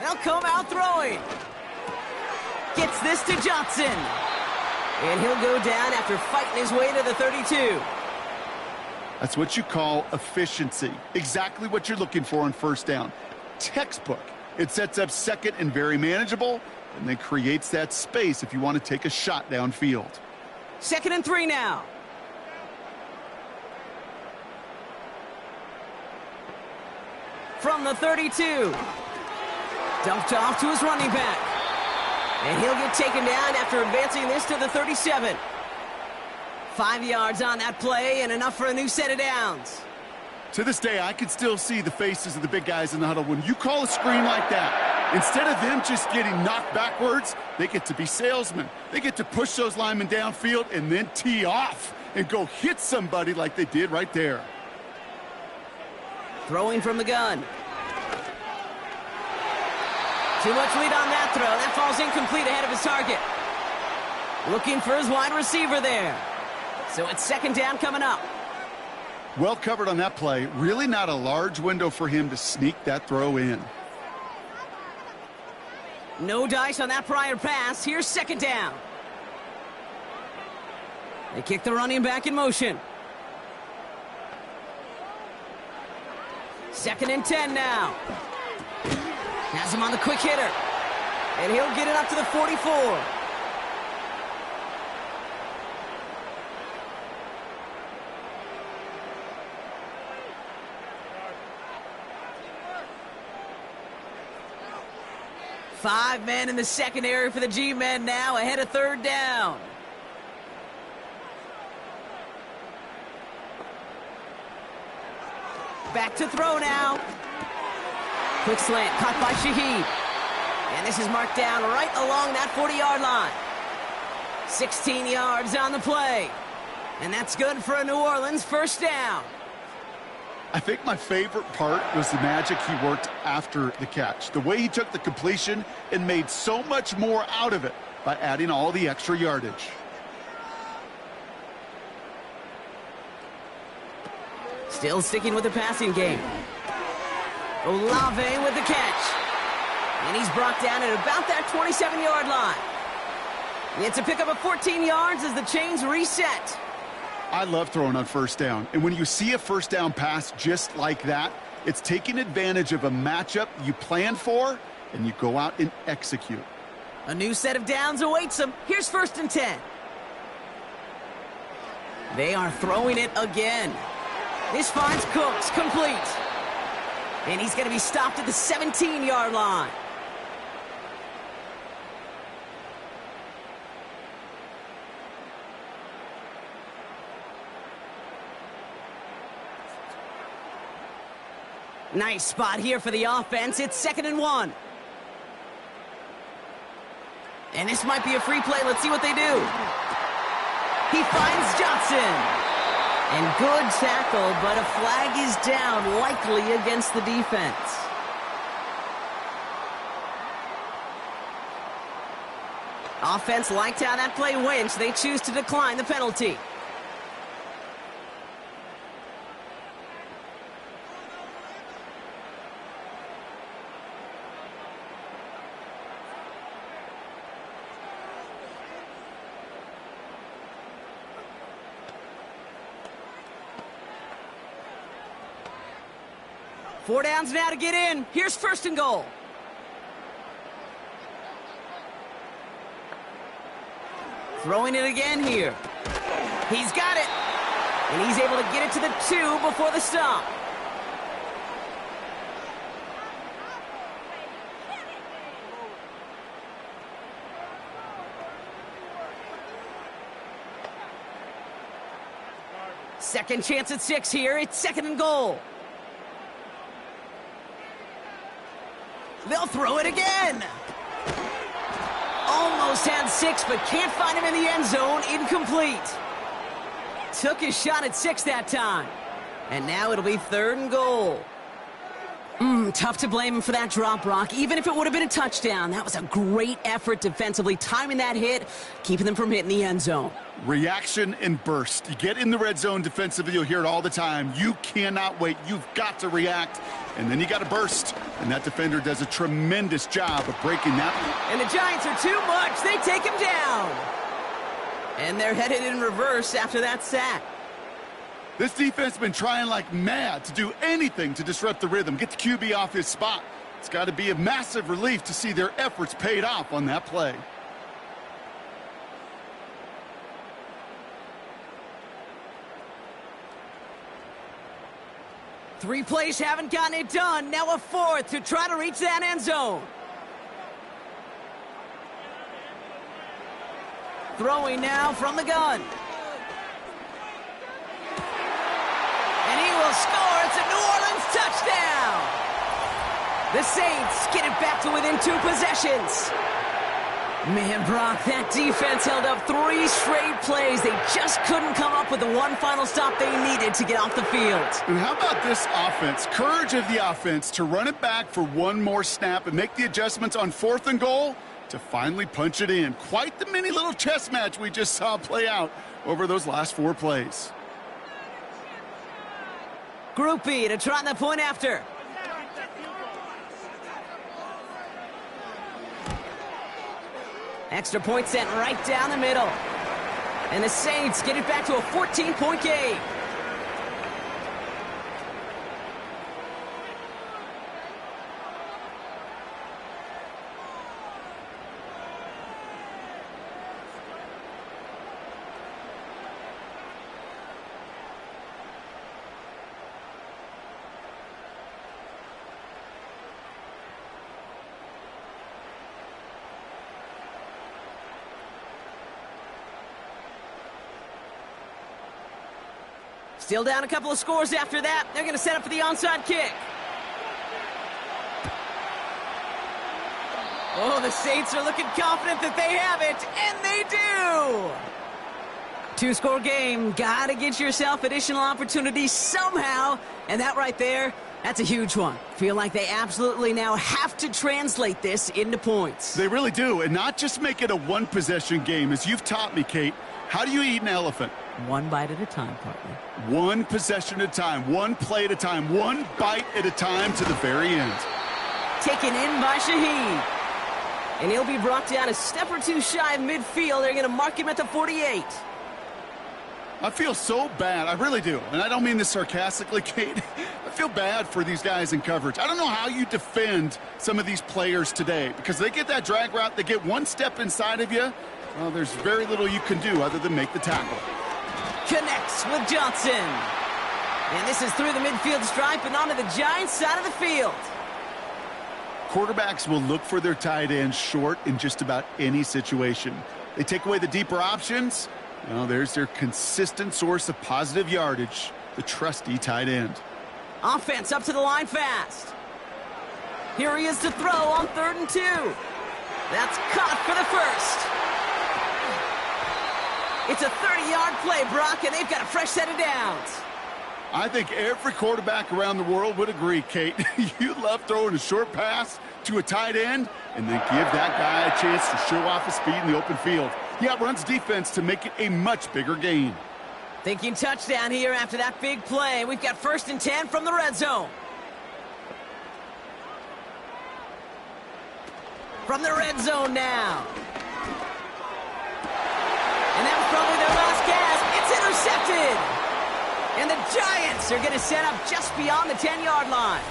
They'll come out throwing. Gets this to Johnson. And he'll go down after fighting his way to the 32. That's what you call efficiency. Exactly what you're looking for on first down. Textbook. It sets up second and very manageable, and then creates that space if you want to take a shot downfield. 2nd and 3 now. From the 32. Dumped off to his running back. And he'll get taken down after advancing this to the 37. 5 yards on that play and enough for a new set of downs. To this day, I can still see the faces of the big guys in the huddle. When you call a screen like that, instead of them just getting knocked backwards, they get to be salesmen. They get to push those linemen downfield and then tee off and go hit somebody like they did right there. Throwing from the gun. Too much lead on that throw. That falls incomplete ahead of his target. Looking for his wide receiver there. So it's 2nd down coming up. Well covered on that play. Really not a large window for him to sneak that throw in. No dice on that prior pass. Here's 2nd down. They kick the running back in motion. 2nd and 10 now. Has him on the quick hitter. And he'll get it up to the 44. Five men in the secondary for the G-men now, ahead of 3rd down. Back to throw now. Quick slant, caught by Shaheed. And this is marked down right along that 40-yard line. 16 yards on the play. And that's good for a New Orleans 1st down. I think my favorite part was the magic he worked after the catch. The way he took the completion and made so much more out of it by adding all the extra yardage. Still sticking with the passing game. Olave with the catch. And he's brought down at about that 27-yard line. It's a pickup of 14 yards as the chains reset. I love throwing on 1st down. And when you see a 1st down pass just like that, it's taking advantage of a matchup you plan for, and you go out and execute. A new set of downs awaits them. Here's 1st and 10. They are throwing it again. This finds Cooks complete. And he's going to be stopped at the 17-yard line. Nice spot here for the offense. It's 2nd and 1. And this might be a free play. Let's see what they do. He finds Johnson. And good tackle, but a flag is down, likely against the defense. Offense liked how that play went, so they choose to decline the penalty. Four downs now to get in. Here's 1st and goal. Throwing it again here. He's got it. And he's able to get it to the 2 before the stop. Second chance at 6 here. It's 2nd and goal. They'll throw it again. Almost had 6, but can't find him in the end zone. Incomplete. Took his shot at 6 that time. And now it'll be 3rd and goal. Tough to blame him for that drop, Brock. Even if it would have been a touchdown, that was a great effort defensively, timing that hit, keeping them from hitting the end zone. Reaction and burst. You get in the red zone defensively, you'll hear it all the time. You cannot wait. You've got to react, and then you got to burst. And that defender does a tremendous job of breaking that. And the Giants are too much. They take him down. And they're headed in reverse after that sack. This defense has been trying like mad to do anything to disrupt the rhythm, get the QB off his spot. It's got to be a massive relief to see their efforts paid off on that play. Three plays haven't gotten it done. Now a fourth to try to reach that end zone. Throwing now from the gun. And he will score. It's a New Orleans touchdown. The Saints get it back to within 2 possessions. Man, Brock, that defense held up 3 straight plays. They just couldn't come up with the one final stop they needed to get off the field. And how about this offense? Courage of the offense to run it back for one more snap and make the adjustments on 4th and goal to finally punch it in. Quite the mini little chess match we just saw play out over those last 4 plays. Group B to try the point after. Extra point sent right down the middle. And the Saints get it back to a 14-point game. Still down a couple of scores after that. They're going to set up for the onside kick. Oh, the Saints are looking confident that they have it, and they do! 2-score game. Got to get yourself additional opportunities somehow. And that right there, that's a huge one. Feel like they absolutely now have to translate this into points. They really do, and not just make it a one-possession game. As you've taught me, Kate, how do you eat an elephant? One bite at a time, partner. One possession at a time, one play at a time, one bite at a time to the very end. Taken in by Shaheed. And he'll be brought down a step or 2 shy of midfield. They're going to mark him at the 48. I feel so bad. I really do. And I don't mean this sarcastically, Kate. I feel bad for these guys in coverage. I don't know how you defend some of these players today because they get that drag route, they get one step inside of you. Well, there's very little you can do other than make the tackle. Connects with Johnson. And this is through the midfield stripe and onto the Giants side of the field. Quarterbacks will look for their tight end short in just about any situation. They take away the deeper options. Well, there's their consistent source of positive yardage, the trusty tight end. Offense up to the line fast. Here he is to throw on 3rd and 2. That's caught for the first. It's a 30-yard play, Brock, and they've got a fresh set of downs. I think every quarterback around the world would agree, Kate. You love throwing a short pass to a tight end and then give that guy a chance to show off his speed in the open field. He outruns defense to make it a much bigger gain. Thinking touchdown here after that big play. We've got 1st and 10 from the red zone. From the red zone now. And that was probably their last gasp. It's intercepted. And the Giants are going to set up just beyond the 10-yard line.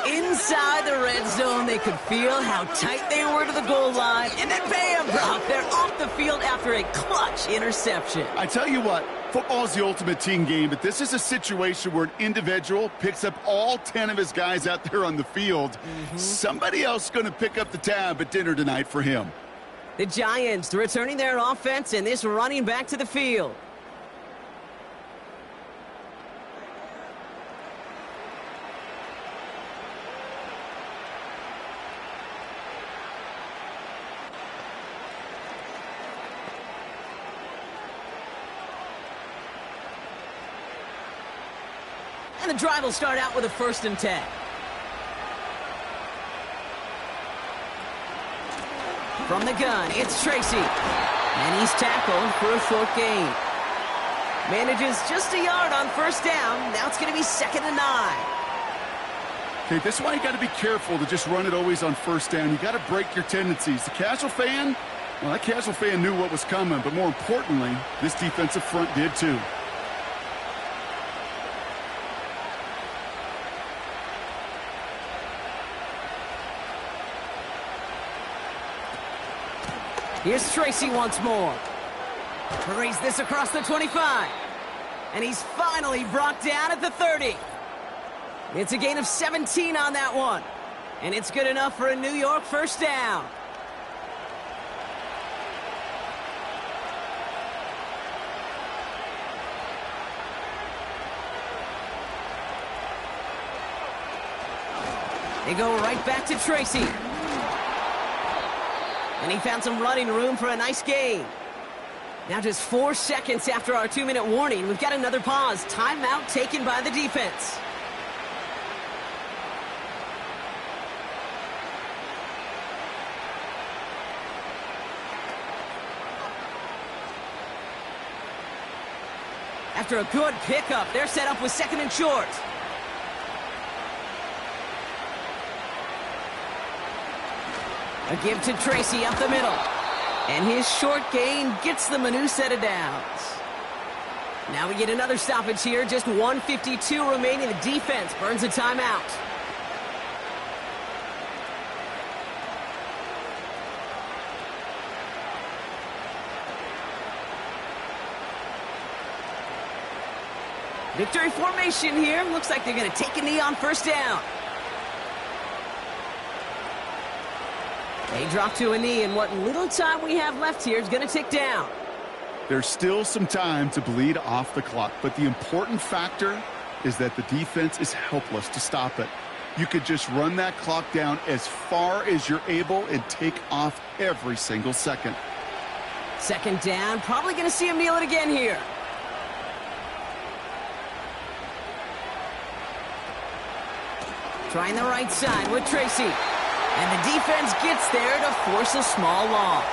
Inside the red zone, they could feel how tight they were to the goal line. And then bam, Brock, they're off the field after a clutch interception. I tell you what, football is the ultimate team game, but this is a situation where an individual picks up all 10 of his guys out there on the field. Somebody else is going to pick up the tab at dinner tonight for him. The Giants returning their offense and this running back to the field. And the drive will start out with a 1st and 10. From the gun, it's Tracy. And he's tackled for a short gain. Manages just a yard on 1st down. Now it's going to be 2nd and 9. Okay, this is why you got to be careful to just run it always on 1st down. You got to break your tendencies. The casual fan, Well, that casual fan knew what was coming, but more importantly, this defensive front did too. Here's Tracy once more. Hurries this across the 25. And he's finally brought down at the 30. It's a gain of 17 on that one. And it's good enough for a New York first down. They go right back to Tracy. And he found some running room for a nice gain. Now just 4 seconds after our 2-minute warning, we've got another pause. Timeout taken by the defense. After a good pickup, they're set up with 2nd and short. A give to Tracy up the middle. And his short gain gets them a new set of downs. Now we get another stoppage here. Just 1:52 remaining. The defense burns a timeout. Victory formation here. Looks like they're going to take a knee on first down. They drop to a knee, and what little time we have left here is going to tick down. There's still some time to bleed off the clock, but the important factor is that the defense is helpless to stop it. You could just run that clock down as far as you're able and take off every single second. 2nd down, probably going to see him kneel it again here. Trying the right side with Tracy. And the defense gets there to force a small loss.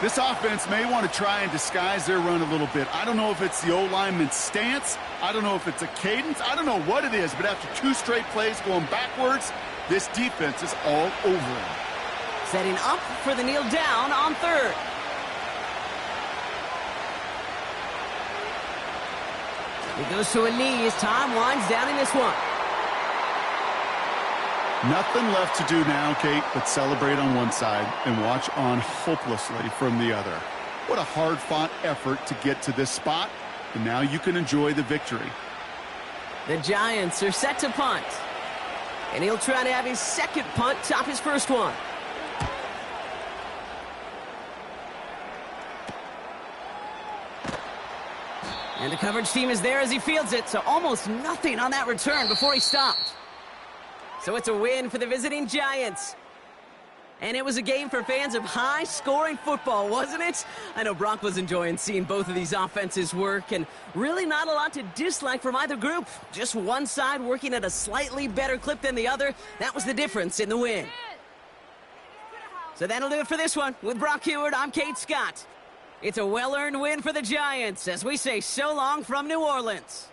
This offense may want to try and disguise their run a little bit. I don't know if it's the O-lineman's stance. I don't know if it's a cadence. I don't know what it is, but after 2 straight plays going backwards, this defense is all over him. Setting up for the kneel down on 3rd. He goes to a knee as time winds down in this one. Nothing left to do now, Kate, but celebrate on one side and watch on hopelessly from the other. What a hard-fought effort to get to this spot, and now you can enjoy the victory. The Giants are set to punt. And he'll try to have his 2nd punt top his 1st one. And the coverage team is there as he fields it, so almost nothing on that return before he stopped. So it's a win for the visiting Giants. And it was a game for fans of high-scoring football, wasn't it? I know Brock was enjoying seeing both of these offenses work, and really not a lot to dislike from either group. Just one side working at a slightly better clip than the other. That was the difference in the win. So that'll do it for this one. With Brock Heward, I'm Kate Scott. It's a well-earned win for the Giants as we say so long from New Orleans.